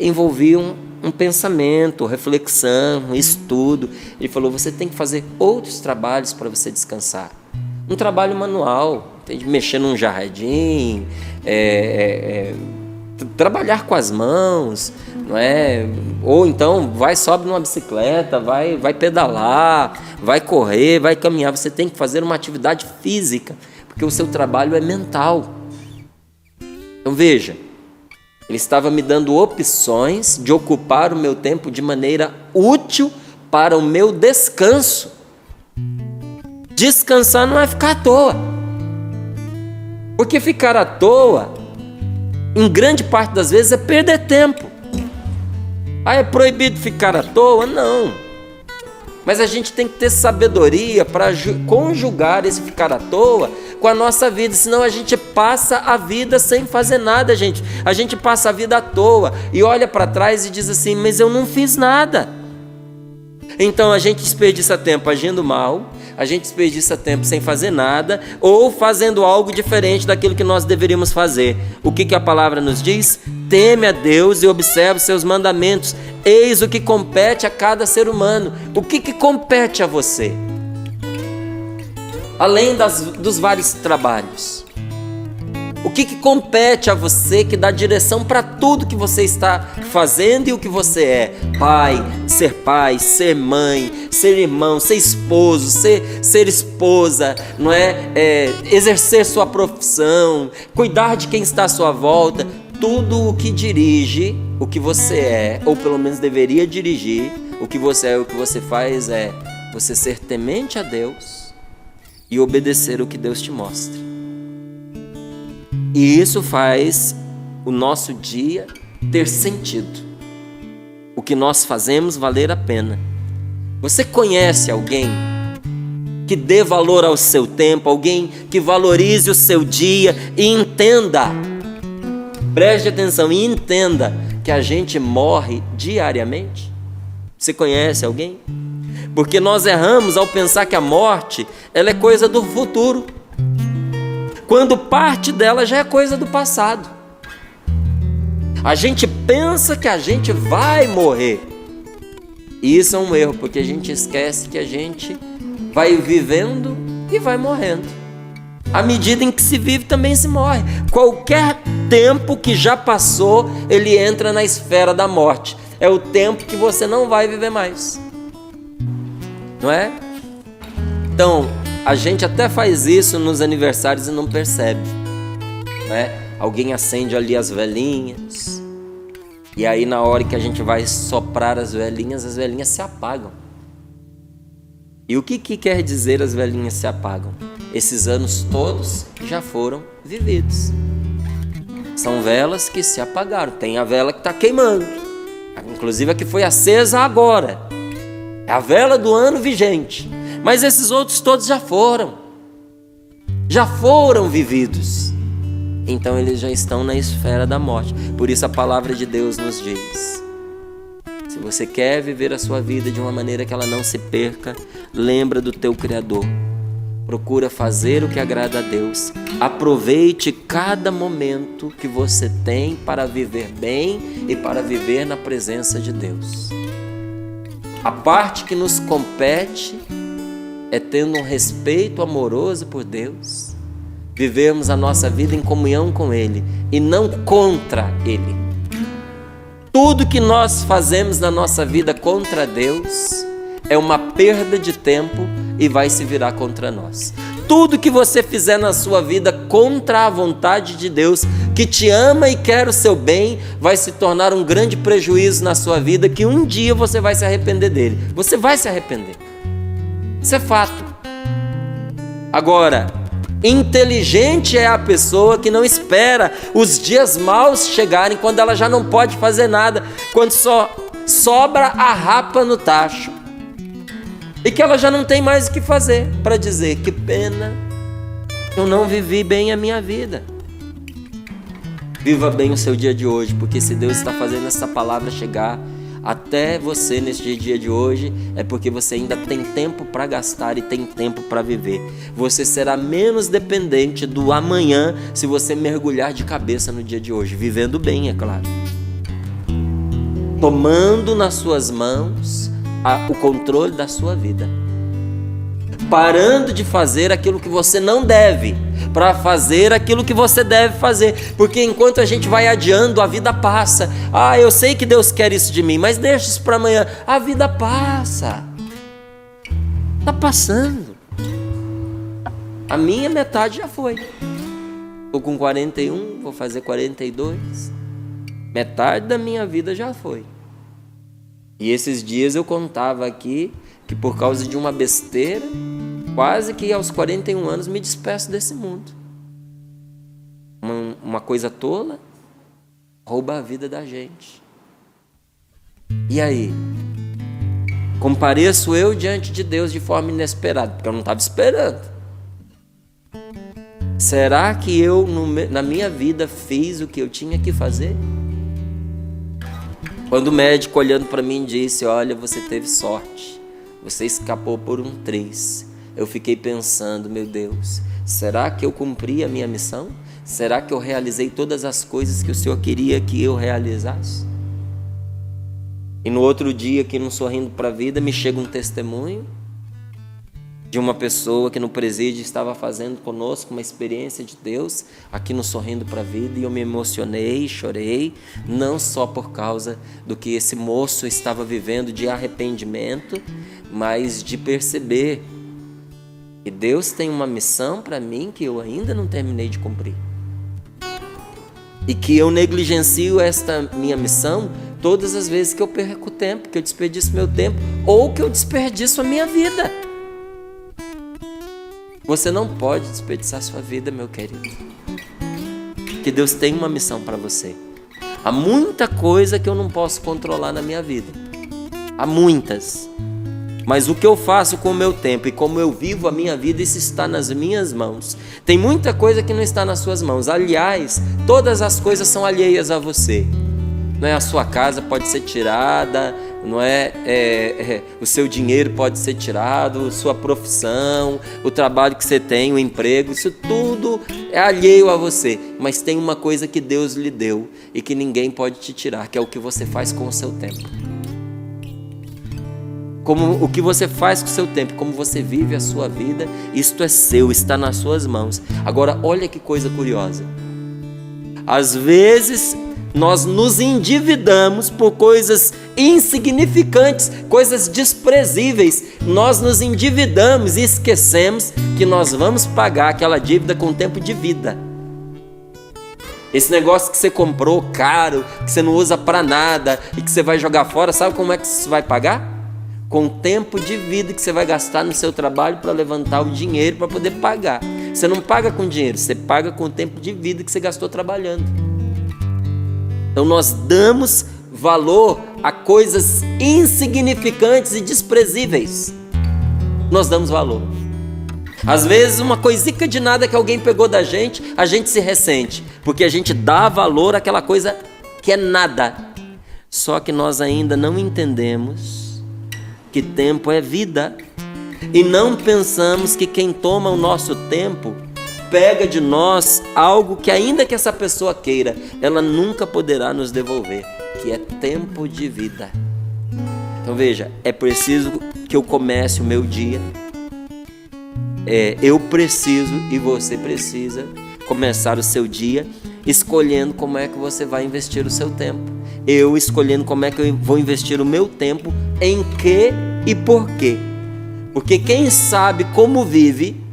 Speaker 2: envolviam um pensamento, reflexão, estudo, ele falou, você tem que fazer outros trabalhos para você descansar. Um trabalho manual, tem de mexer num jardim, trabalhar com as mãos, não é? Ou então sobe numa bicicleta, vai pedalar, vai correr, vai caminhar. Você tem que fazer uma atividade física, porque o seu trabalho é mental. Então veja, ele estava me dando opções de ocupar o meu tempo de maneira útil para o meu descanso. Descansar não é ficar à toa, porque ficar à toa, em grande parte das vezes, é perder tempo. É proibido ficar à toa? Não. Mas a gente tem que ter sabedoria para conjugar esse ficar à toa com a nossa vida, senão a gente passa a vida sem fazer nada, gente. A gente passa a vida à toa e olha para trás e diz assim, mas eu não fiz nada. Então a gente desperdiça tempo agindo mal, a gente desperdiça tempo sem fazer nada ou fazendo algo diferente daquilo que nós deveríamos fazer. O que a palavra nos diz? Teme a Deus e observe os seus mandamentos. Eis o que compete a cada ser humano. O que compete a você? Além dos vários trabalhos. O que compete a você que dá direção para tudo que você está fazendo e o que você é? Pai, ser mãe, ser irmão, ser esposo, ser esposa, não é? Exercer sua profissão, cuidar de quem está à sua volta. Tudo o que dirige o que você é, ou pelo menos deveria dirigir o que você é, o que você faz é você ser temente a Deus e obedecer o que Deus te mostra. E isso faz o nosso dia ter sentido. O que nós fazemos valer a pena. Você conhece alguém que dê valor ao seu tempo, alguém que valorize o seu dia e entenda, preste atenção e entenda que a gente morre diariamente? Você conhece alguém? Porque nós erramos ao pensar que a morte ela é coisa do futuro, quando parte dela já é coisa do passado. A gente pensa que a gente vai morrer. E isso é um erro, porque a gente esquece que a gente vai vivendo e vai morrendo. À medida em que se vive, também se morre. Qualquer tempo que já passou, ele entra na esfera da morte. É o tempo que você não vai viver mais. Não é? Então, a gente até faz isso nos aniversários e não percebe, né? Alguém acende ali as velhinhas, e aí na hora que a gente vai soprar as velhinhas se apagam. E o que quer dizer as velhinhas se apagam? Esses anos todos já foram vividos. São velas que se apagaram. Tem a vela que está queimando, inclusive a que foi acesa agora. É a vela do ano vigente. Mas esses outros todos já foram vividos. Então eles já estão na esfera da morte. Por isso a palavra de Deus nos diz: se você quer viver a sua vida de uma maneira que ela não se perca, lembra do teu Criador. Procura fazer o que agrada a Deus. Aproveite cada momento que você tem para viver bem e para viver na presença de Deus. A parte que nos compete é tendo um respeito amoroso por Deus, vivermos a nossa vida em comunhão com Ele e não contra Ele. Tudo que nós fazemos na nossa vida contra Deus é uma perda de tempo e vai se virar contra nós. Tudo que você fizer na sua vida contra a vontade de Deus, que te ama e quer o seu bem, vai se tornar um grande prejuízo na sua vida, que um dia você vai se arrepender dele. Você vai se arrepender. Isso é fato. Agora, inteligente é a pessoa que não espera os dias maus chegarem, quando ela já não pode fazer nada, quando só sobra a rapa no tacho, e que ela já não tem mais o que fazer, para dizer: que pena, eu não vivi bem a minha vida. Viva bem o seu dia de hoje, porque se Deus está fazendo essa palavra chegar até você neste dia de hoje, é porque você ainda tem tempo para gastar e tem tempo para viver. Você será menos dependente do amanhã se você mergulhar de cabeça no dia de hoje, vivendo bem, é claro. Tomando nas suas mãos o controle da sua vida. Parando de fazer aquilo que você não deve, para fazer aquilo que você deve fazer. Porque enquanto a gente vai adiando, a vida passa. Eu sei que Deus quer isso de mim, mas deixa isso para amanhã. A vida passa. Está passando. A minha metade já foi. Estou com 41, vou fazer 42. Metade da minha vida já foi. E esses dias eu contava aqui que por causa de uma besteira, quase que aos 41 anos me despeço desse mundo. Uma coisa tola rouba a vida da gente. E aí? Compareço eu diante de Deus de forma inesperada, porque eu não estava esperando. Será que eu, na minha vida, fiz o que eu tinha que fazer? Quando o médico, olhando para mim, disse: olha, você teve sorte, você escapou por um 3. Eu fiquei pensando: meu Deus, será que eu cumpri a minha missão? Será que eu realizei todas as coisas que o Senhor queria que eu realizasse? E no outro dia, aqui no Sorrindo para a Vida, me chega um testemunho de uma pessoa que no presídio estava fazendo conosco uma experiência de Deus aqui no Sorrindo para a Vida, e eu me emocionei, chorei, não só por causa do que esse moço estava vivendo de arrependimento, mas de perceber que Deus tem uma missão para mim que eu ainda não terminei de cumprir, e que eu negligencio esta minha missão todas as vezes que eu perco tempo, que eu desperdiço meu tempo, ou que eu desperdiço a minha vida. Você não pode desperdiçar sua vida, meu querido. Que Deus tem uma missão para você. Há muita coisa que eu não posso controlar na minha vida. Há muitas. Mas o que eu faço com o meu tempo e como eu vivo a minha vida, isso está nas minhas mãos. Tem muita coisa que não está nas suas mãos. Aliás, todas as coisas são alheias a você. Não é? A sua casa pode ser tirada, não é? O seu dinheiro pode ser tirado, sua profissão, o trabalho que você tem, o emprego, isso tudo é alheio a você. Mas tem uma coisa que Deus lhe deu e que ninguém pode te tirar, que é o que você faz com o seu tempo. Como o que você faz com o seu tempo, como você vive a sua vida, isto é seu, está nas suas mãos. Agora, olha que coisa curiosa. Às vezes nós nos endividamos por coisas insignificantes, coisas desprezíveis. Nós nos endividamos e esquecemos que nós vamos pagar aquela dívida com tempo de vida. Esse negócio que você comprou caro, que você não usa para nada e que você vai jogar fora, sabe como é que você vai pagar? Com o tempo de vida que você vai gastar no seu trabalho para levantar o dinheiro para poder pagar. Você não paga com dinheiro, você paga com o tempo de vida que você gastou trabalhando. Então nós damos valor a coisas insignificantes e desprezíveis. Nós damos valor. Às vezes uma coisica de nada que alguém pegou da gente, a gente se ressente, porque a gente dá valor àquela coisa que é nada. Só que nós ainda não entendemos que tempo é vida. E não pensamos que quem toma o nosso tempo pega de nós algo que, ainda que essa pessoa queira, ela nunca poderá nos devolver, que é tempo de vida. Então veja, é preciso que eu comece o meu dia. Eu preciso e você precisa começar o seu dia escolhendo como é que você vai investir o seu tempo. Eu escolhendo como é que eu vou investir o meu tempo, em que e por quê. Porque quem sabe como vive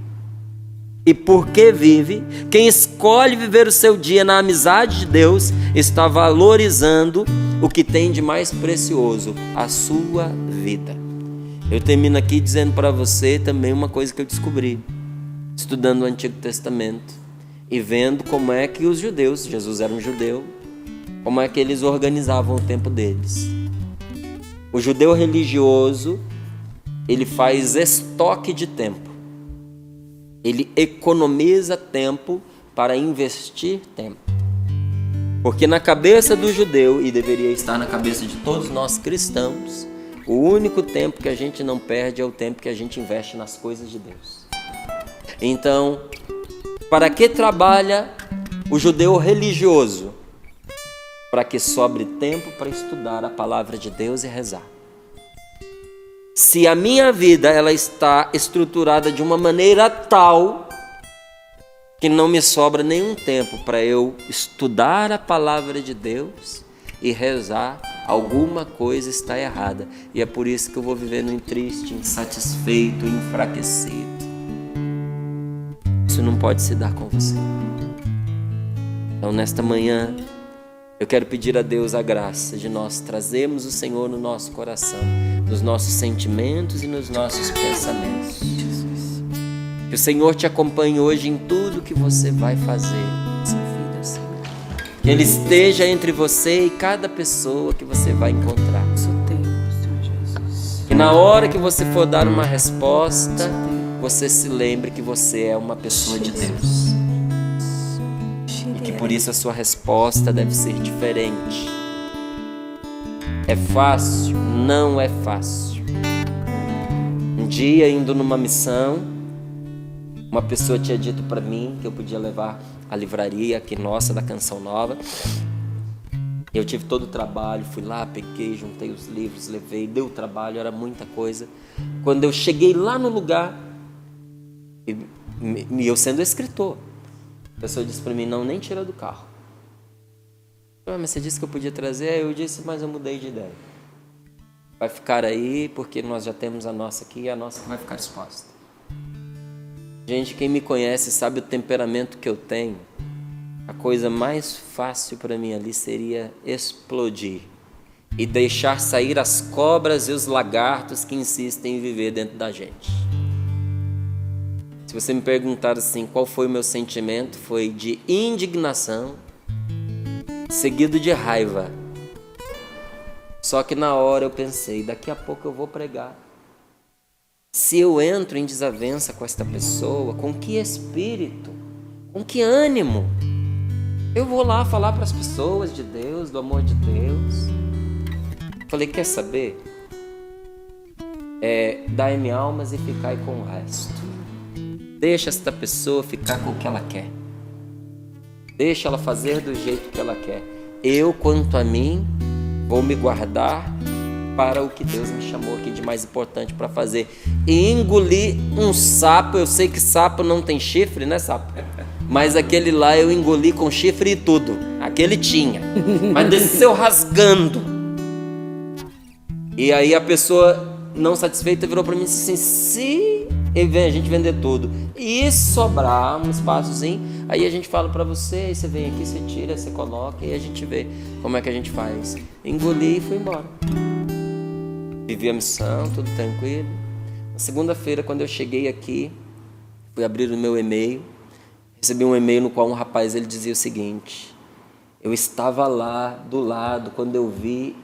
Speaker 2: e por que vive, quem escolhe viver o seu dia na amizade de Deus, está valorizando o que tem de mais precioso, a sua vida. Eu termino aqui dizendo para você também uma coisa que eu descobri, estudando o Antigo Testamento e vendo como é que os judeus, Jesus era um judeu, como é que eles organizavam o tempo deles. O judeu religioso, ele faz estoque de tempo. Ele economiza tempo para investir tempo. Porque na cabeça do judeu, e deveria estar na cabeça de todos nós cristãos, o único tempo que a gente não perde é o tempo que a gente investe nas coisas de Deus. Então, para que trabalha o judeu religioso? Para que sobre tempo para estudar a palavra de Deus e rezar. Se a minha vida ela está estruturada de uma maneira tal que não me sobra nenhum tempo para eu estudar a palavra de Deus e rezar, alguma coisa está errada. E é por isso que eu vou vivendo triste, insatisfeito, enfraquecido. Isso não pode se dar com você. Então, nesta manhã, eu quero pedir a Deus a graça de nós trazermos o Senhor no nosso coração, nos nossos sentimentos e nos nossos pensamentos. Que o Senhor te acompanhe hoje em tudo que você vai fazer. Que Ele esteja entre você e cada pessoa que você vai encontrar. Que na hora que você for dar uma resposta, você se lembre que você é uma pessoa de Deus. E que por isso a sua resposta deve ser diferente. É fácil? Não é fácil. Um dia, indo numa missão, uma pessoa tinha dito para mim que eu podia levar a livraria aqui nossa da Canção Nova. Eu tive todo o trabalho, fui lá, peguei, juntei os livros, levei, deu trabalho, era muita coisa. Quando eu cheguei lá no lugar, e eu sendo escritor, a pessoa disse para mim, não, nem tira do carro. Mas você disse que eu podia trazer? Eu disse, mas eu mudei de ideia. Vai ficar aí, porque nós já temos a nossa aqui e a nossa vai ficar exposta. Gente, quem me conhece sabe o temperamento que eu tenho. A coisa mais fácil para mim ali seria explodir e deixar sair as cobras e os lagartos que insistem em viver dentro da gente. Se você me perguntar assim, qual foi o meu sentimento? Foi de indignação, seguido de raiva. Só que na hora eu pensei, daqui a pouco eu vou pregar. Se eu entro em desavença com esta pessoa, com que espírito, com que ânimo eu vou lá falar para as pessoas de Deus, do amor de Deus? Falei, quer saber? Dai-me almas e ficai com o resto. Deixa esta pessoa ficar com o que ela quer. Deixa ela fazer do jeito que ela quer. Eu, quanto a mim, vou me guardar para o que Deus me chamou aqui de mais importante para fazer. E engolir um sapo. Eu sei que sapo não tem chifre, né, sapo? Mas aquele lá eu engoli com chifre e tudo. Aquele tinha. Mas desceu rasgando. E aí a pessoa não satisfeita virou para mim e disse assim, se a gente vender tudo e sobrar um espaçozinho, aí a gente fala para você, aí você vem aqui, você tira, você coloca e a gente vê como é que a gente faz. Engoli e fui embora. Vivi a missão, tudo tranquilo. Na segunda-feira, quando eu cheguei aqui, fui abrir o meu e-mail, recebi um e-mail no qual um rapaz ele dizia o seguinte, eu estava lá do lado quando eu vi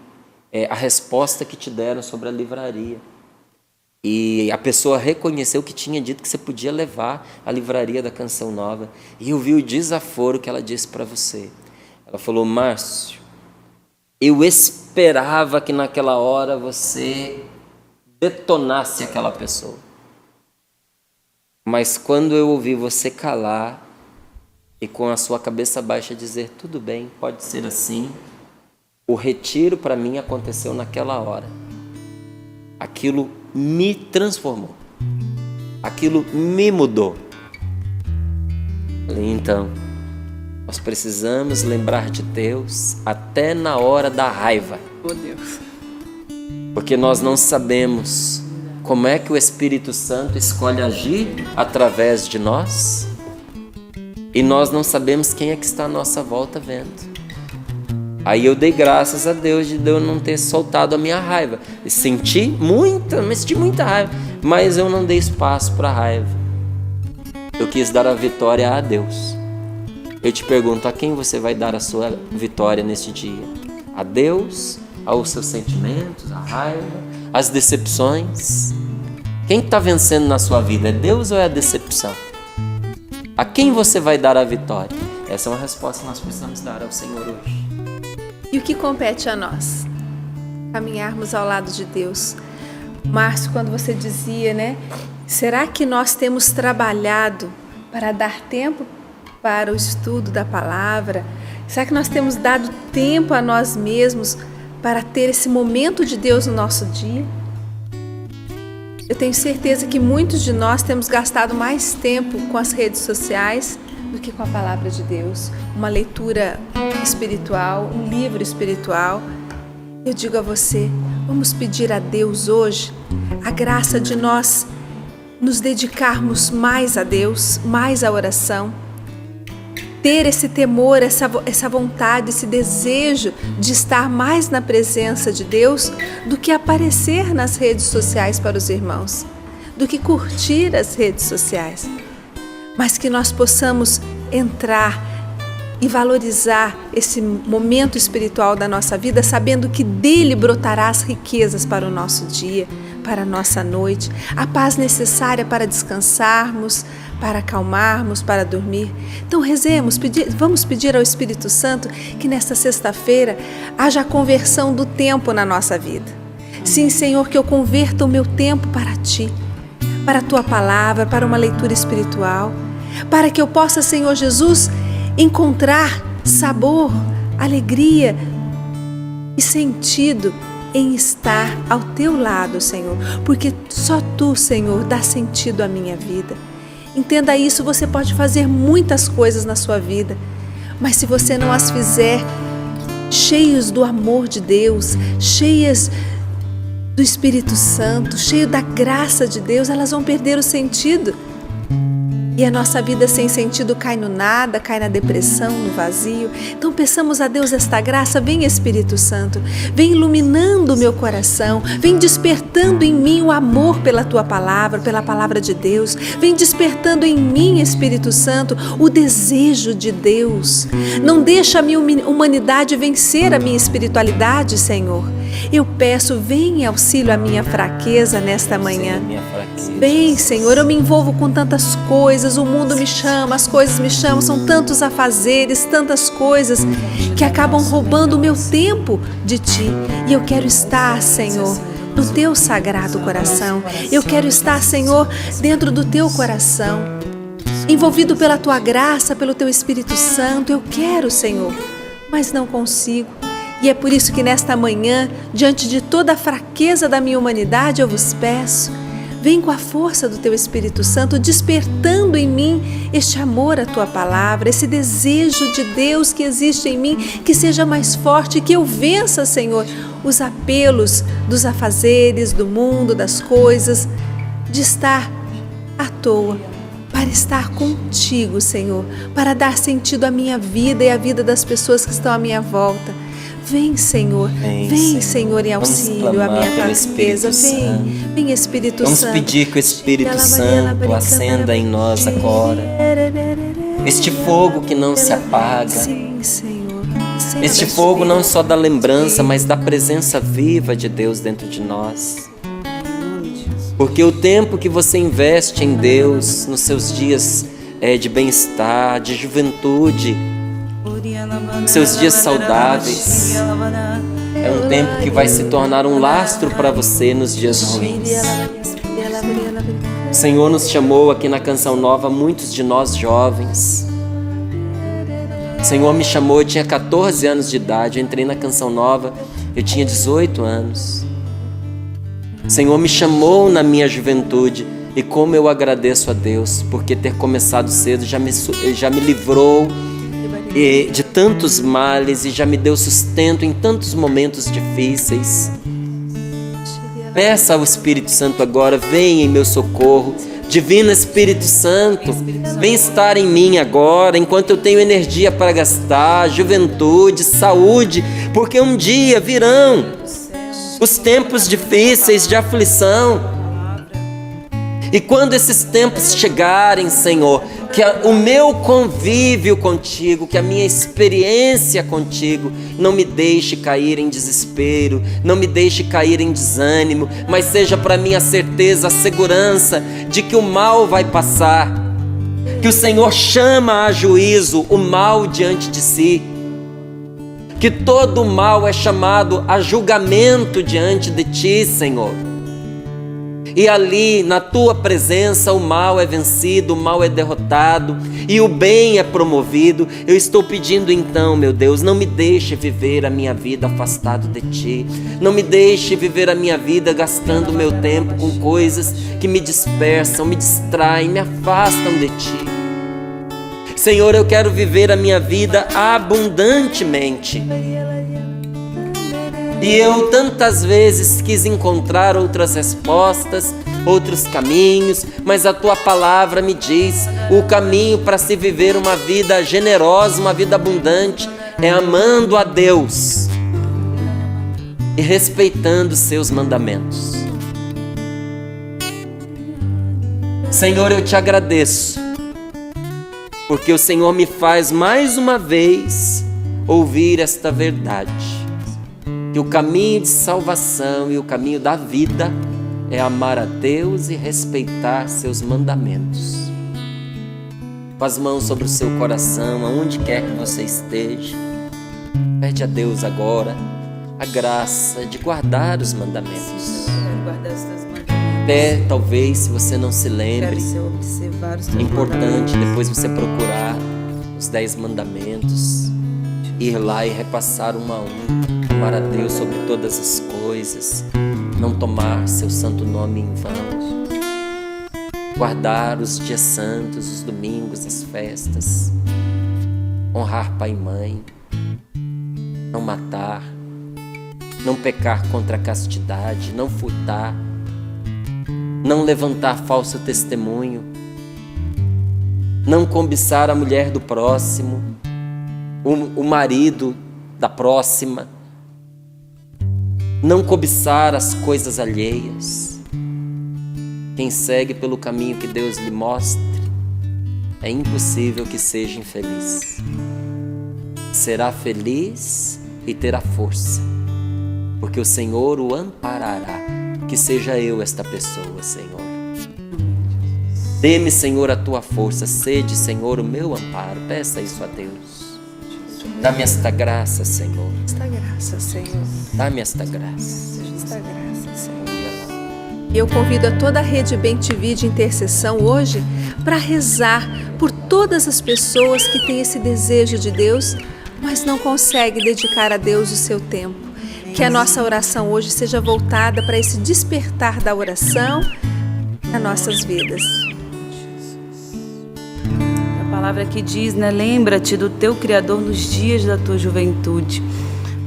Speaker 2: a resposta que te deram sobre a livraria. E a pessoa reconheceu que tinha dito que você podia levar a livraria da Canção Nova. E eu vi o desaforo que ela disse para você. Ela falou, Márcio, eu esperava que naquela hora você detonasse aquela pessoa. Mas quando eu ouvi você calar e com a sua cabeça baixa dizer, tudo bem, pode ser assim, o retiro para mim aconteceu naquela hora. Aquilo me transformou. Aquilo me mudou. Falei, então, Nós precisamos lembrar de Deus até na hora da raiva.
Speaker 1: Oh, Deus.
Speaker 2: Porque nós não sabemos como é que o Espírito Santo escolhe agir através de nós. E nós não sabemos quem é que está à nossa volta vendo. Aí eu dei graças a Deus de eu não ter soltado a minha raiva. E senti muita raiva, mas eu não dei espaço para a raiva. Eu quis dar a vitória a Deus. Eu te pergunto, a quem você vai dar a sua vitória neste dia? A Deus? Aos seus sentimentos, a raiva, as decepções? Quem está vencendo na sua vida? É Deus ou é a decepção? A quem você vai dar a vitória? Essa é uma resposta que nós precisamos dar ao Senhor hoje.
Speaker 1: E o que compete a nós? Caminharmos ao lado de Deus. Márcio, quando você dizia, né? Será que nós temos trabalhado para dar tempo para o estudo da palavra? Será que nós temos dado tempo a nós mesmos para ter esse momento de Deus no nosso dia? Eu tenho certeza que muitos de nós temos gastado mais tempo com as redes sociais do que com a palavra de Deus, uma leitura espiritual, um livro espiritual. Eu digo a você, vamos pedir a Deus hoje a graça de nós nos dedicarmos mais a Deus, mais à oração, ter esse temor, essa vontade, esse desejo de estar mais na presença de Deus do que aparecer nas redes sociais para os irmãos, do que curtir as redes sociais. Mas que nós possamos entrar e valorizar esse momento espiritual da nossa vida, sabendo que dele brotará as riquezas para o nosso dia, para a nossa noite, a paz necessária para descansarmos, para acalmarmos, para dormir. Então rezemos, vamos pedir ao Espírito Santo que nesta sexta-feira haja a conversão do tempo na nossa vida. Sim, Senhor, que eu converta o meu tempo para Ti, para a Tua palavra, para uma leitura espiritual, para que eu possa, Senhor Jesus, encontrar sabor, alegria e sentido em estar ao Teu lado, Senhor, porque só Tu, Senhor, dá sentido à minha vida. Entenda isso, você pode fazer muitas coisas na sua vida, mas se você não as fizer cheios do amor de Deus, cheias do Espírito Santo, cheio da graça de Deus, elas vão perder o sentido. E a nossa vida sem sentido cai no nada, cai na depressão, no vazio. Então peçamos a Deus esta graça. Vem, Espírito Santo, vem iluminando o meu coração, vem despertando em mim o amor pela Tua palavra, pela palavra de Deus. Vem despertando em mim, Espírito Santo, o desejo de Deus. Não deixa a minha humanidade vencer a minha espiritualidade, Senhor. Eu peço, vem em auxílio à minha fraqueza nesta manhã. Vem, Senhor, eu me envolvo com tantas coisas, o mundo me chama, as coisas me chamam, são tantos afazeres, tantas coisas que acabam roubando o meu tempo de Ti. E eu quero estar, Senhor, no Teu sagrado coração. Eu quero estar, Senhor, dentro do Teu coração, envolvido pela Tua graça, pelo Teu Espírito Santo. Eu quero, Senhor, mas não consigo. E é por isso que nesta manhã, diante de toda a fraqueza da minha humanidade, eu vos peço, vem com a força do Teu Espírito Santo, despertando em mim este amor à Tua palavra, esse desejo de Deus que existe em mim, que seja mais forte, que eu vença, Senhor, os apelos dos afazeres, do mundo, das coisas, de estar à toa, para estar contigo, Senhor, para dar sentido à minha vida e à vida das pessoas que estão à minha volta. Vem, Senhor, vem, Senhor, em auxílio à minha fraqueza. Vem, Espírito Santo.
Speaker 2: Vamos pedir que o Espírito Santo acenda em nós agora. Este fogo que não se apaga.
Speaker 1: Sim, Senhor.
Speaker 2: Este fogo não só da lembrança, mas da presença viva de Deus dentro de nós. Porque o tempo que você investe em Deus, nos seus dias de bem-estar, de juventude, seus dias saudáveis, é um tempo que vai se tornar um lastro para você nos dias ruins. O Senhor nos chamou aqui na Canção Nova, muitos de nós jovens. O Senhor me chamou, eu tinha 14 anos de idade, eu entrei na Canção Nova, eu tinha 18 anos. O Senhor me chamou na minha juventude e como eu agradeço a Deus, porque ter começado cedo já me livrou de tantos males e já me deu sustento em tantos momentos difíceis. Peça ao Espírito Santo agora, vem em meu socorro. Divino Espírito Santo, vem estar em mim agora, enquanto eu tenho energia para gastar, juventude, saúde, porque um dia virão os tempos difíceis de aflição. E quando esses tempos chegarem, Senhor, que o meu convívio contigo, que a minha experiência contigo não me deixe cair em desespero, não me deixe cair em desânimo, mas seja para mim a certeza, a segurança de que o mal vai passar, que o Senhor chama a juízo o mal diante de si, que todo o mal é chamado a julgamento diante de ti, Senhor. E ali, na tua presença, o mal é vencido, o mal é derrotado e o bem é promovido. Eu estou pedindo então, meu Deus, não me deixe viver a minha vida afastado de ti. Não me deixe viver a minha vida gastando meu tempo com coisas que me dispersam, me distraem, me afastam de ti. Senhor, eu quero viver a minha vida abundantemente. E eu tantas vezes quis encontrar outras respostas, outros caminhos, mas a tua palavra me diz: o caminho para se viver uma vida generosa, uma vida abundante, é amando a Deus e respeitando seus mandamentos. Senhor, eu te agradeço, porque o Senhor me faz mais uma vez ouvir esta verdade. Que o caminho de salvação e o caminho da vida é amar a Deus e respeitar seus mandamentos. Com as mãos sobre o seu coração, aonde quer que você esteja, pede a Deus agora a graça de guardar os mandamentos. Até talvez, se você não se lembre, é importante depois você procurar os 10 mandamentos, ir lá e repassar um a um. Amar a Deus sobre todas as coisas, não tomar seu santo nome em vão, guardar os dias santos, os domingos, as festas, honrar pai e mãe, não matar, não pecar contra a castidade, não furtar, não levantar falso testemunho, não cobiçar a mulher do próximo, o marido da próxima, não cobiçar as coisas alheias. Quem segue pelo caminho que Deus lhe mostre, é impossível que seja infeliz. Será feliz e terá força, porque o Senhor o amparará. Que seja eu esta pessoa, Senhor. Dê-me, Senhor, a tua força. Sede, Senhor, o meu amparo. Peça isso a Deus. Dá-me esta graça, Senhor.
Speaker 1: Esta graça, Senhor.
Speaker 2: Dá-me esta graça.
Speaker 1: Esta graça, Senhor. E eu convido a toda a Rede Bem TV de intercessão hoje para rezar por todas as pessoas que têm esse desejo de Deus, mas não conseguem dedicar a Deus o seu tempo. Que a nossa oração hoje seja voltada para esse despertar da oração nas nossas vidas.
Speaker 3: A palavra que diz, né? Lembra-te do teu Criador nos dias da tua juventude.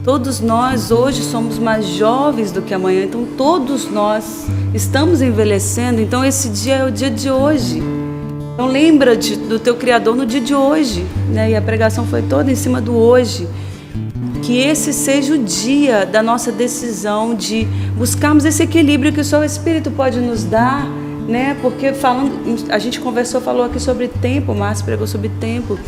Speaker 3: Todos nós hoje somos mais jovens do que amanhã, então todos nós estamos envelhecendo, então esse dia é o dia de hoje. Então lembra-te do teu Criador no dia de hoje, né? E a pregação foi toda em cima do hoje. Que esse seja o dia da nossa decisão de buscarmos esse equilíbrio que só o Espírito pode nos dar, né? Porque a gente falou aqui sobre tempo, o Márcio pregou sobre tempo.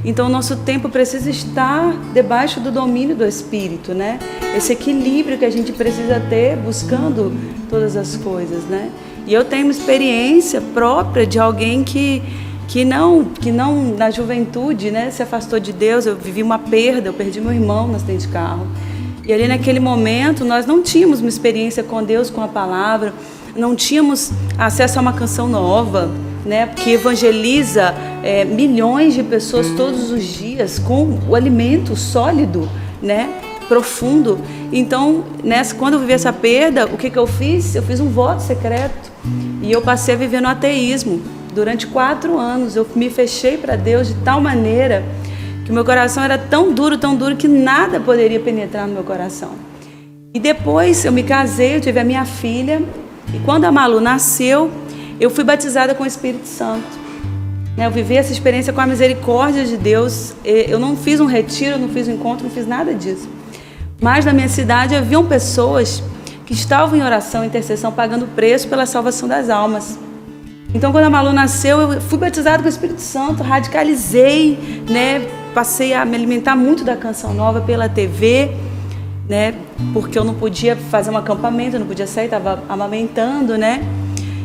Speaker 3: Então o nosso tempo precisa estar debaixo do domínio do Espírito, né? Esse equilíbrio que a gente precisa ter buscando todas as coisas, né? E eu tenho uma experiência própria de alguém que não na juventude, né, se afastou de Deus. Eu vivi uma perda, eu perdi meu irmão no acidente de carro. E ali naquele momento nós não tínhamos uma experiência com Deus, com a palavra, não tínhamos acesso a uma canção nova, né, que evangeliza milhões de pessoas todos os dias com o alimento sólido, né, profundo. Então, quando eu vivi essa perda, o que eu fiz? Eu fiz um voto secreto e eu passei a viver no ateísmo. Durante 4 anos eu me fechei para Deus de tal maneira que o meu coração era tão duro que nada poderia penetrar no meu coração. E depois eu me casei, eu tive a minha filha, e quando a Malu nasceu, eu fui batizada com o Espírito Santo. Eu vivi essa experiência com a misericórdia de Deus. Eu não fiz um retiro, não fiz um encontro, não fiz nada disso. Mas na minha cidade haviam pessoas que estavam em oração, intercessão, pagando preço pela salvação das almas. Então, quando a Malu nasceu, eu fui batizada com o Espírito Santo, radicalizei, passei a me alimentar muito da Canção Nova pela TV, porque eu não podia fazer um acampamento, eu não podia sair, estava amamentando,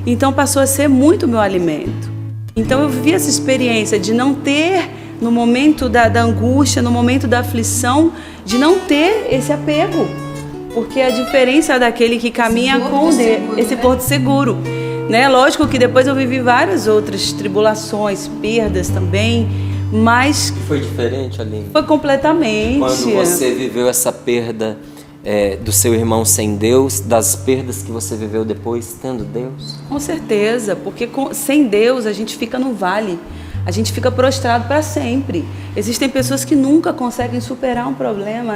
Speaker 3: Então, passou a ser muito meu alimento. Então, eu vivi essa experiência de não ter, no momento da angústia, no momento da aflição, de não ter esse apego. Porque a diferença daquele que caminha com Deus, esse porto seguro. Lógico que depois eu vivi várias outras tribulações, perdas também, mas...
Speaker 2: Foi diferente, Aline?
Speaker 3: Foi completamente.
Speaker 2: Quando você viveu essa perda do seu irmão sem Deus, das perdas que você viveu depois tendo Deus?
Speaker 3: Com certeza, porque sem Deus a gente fica no vale, a gente fica prostrado para sempre. Existem pessoas que nunca conseguem superar um problema,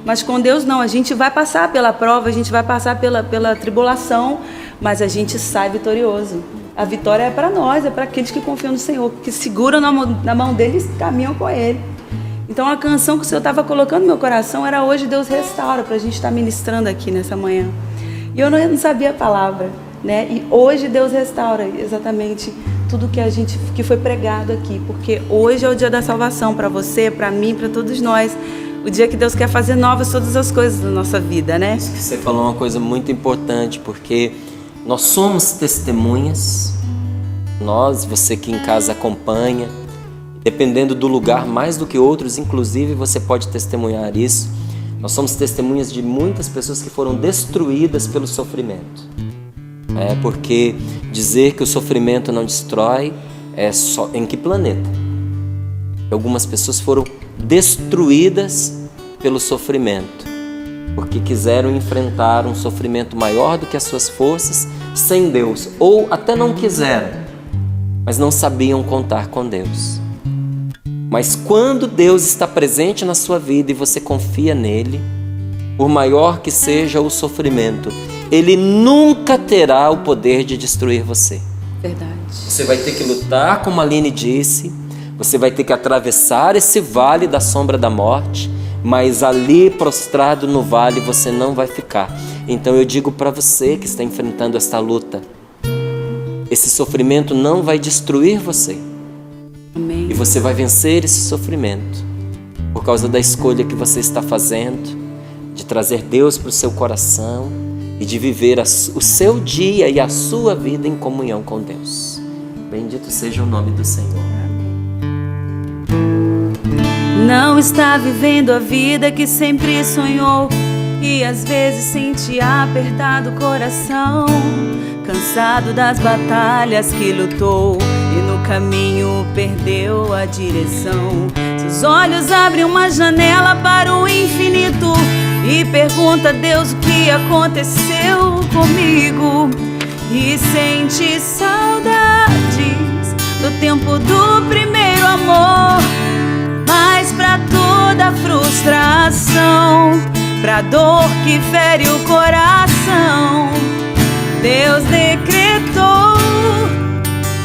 Speaker 3: Mas com Deus não, a gente vai passar pela prova, a gente vai passar pela tribulação, mas a gente sai vitorioso. A vitória é para nós, é para aqueles que confiam no Senhor, que seguram na mão dele e caminham com Ele. Então a canção que o Senhor estava colocando no meu coração era Hoje Deus Restaura, para a gente estar ministrando aqui nessa manhã. E eu não sabia a palavra, E hoje Deus restaura exatamente tudo que foi pregado aqui, porque hoje é o dia da salvação para você, para mim, para todos nós. O dia que Deus quer fazer novas todas as coisas da nossa vida,
Speaker 2: Isso que você falou é uma coisa muito importante, porque nós somos testemunhas, você que em casa acompanha, dependendo do lugar, mais do que outros, inclusive você pode testemunhar isso. Nós somos testemunhas de muitas pessoas que foram destruídas pelo sofrimento. Porque dizer que o sofrimento não destrói é só em que planeta? Algumas pessoas foram destruídas pelo sofrimento, porque quiseram enfrentar um sofrimento maior do que as suas forças sem Deus, ou até não quiseram, mas não sabiam contar com Deus. Mas quando Deus está presente na sua vida e você confia nele, por maior que seja o sofrimento, Ele nunca terá o poder de destruir você.
Speaker 3: Verdade.
Speaker 2: Você vai ter que lutar, como a Aline disse, você vai ter que atravessar esse vale da sombra da morte, mas ali prostrado no vale você não vai ficar. Então eu digo para você que está enfrentando esta luta, esse sofrimento não vai destruir você.
Speaker 3: Amém.
Speaker 2: E você vai vencer esse sofrimento por causa da escolha que você está fazendo, de trazer Deus para o seu coração e de viver o seu dia e a sua vida em comunhão com Deus. Bendito seja o nome do Senhor.
Speaker 3: Não está vivendo a vida que sempre sonhou e às vezes sente apertado o coração, cansado das batalhas que lutou e no caminho perdeu a direção. Seus olhos abrem uma janela para o infinito e pergunta a Deus o que aconteceu comigo, e sente saudades do tempo do primeiro amor. Mas pra toda frustração, pra dor que fere o coração, Deus decretou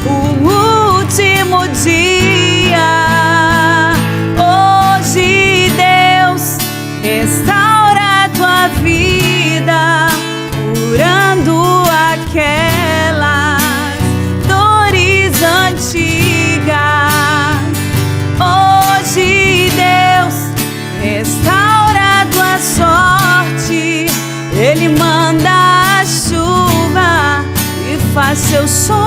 Speaker 3: o último dia. Hoje Deus restaura a tua vida, curando aquelas dores antigas. Hoje Deus restaura a tua sorte, Ele manda a chuva e faz seu sonho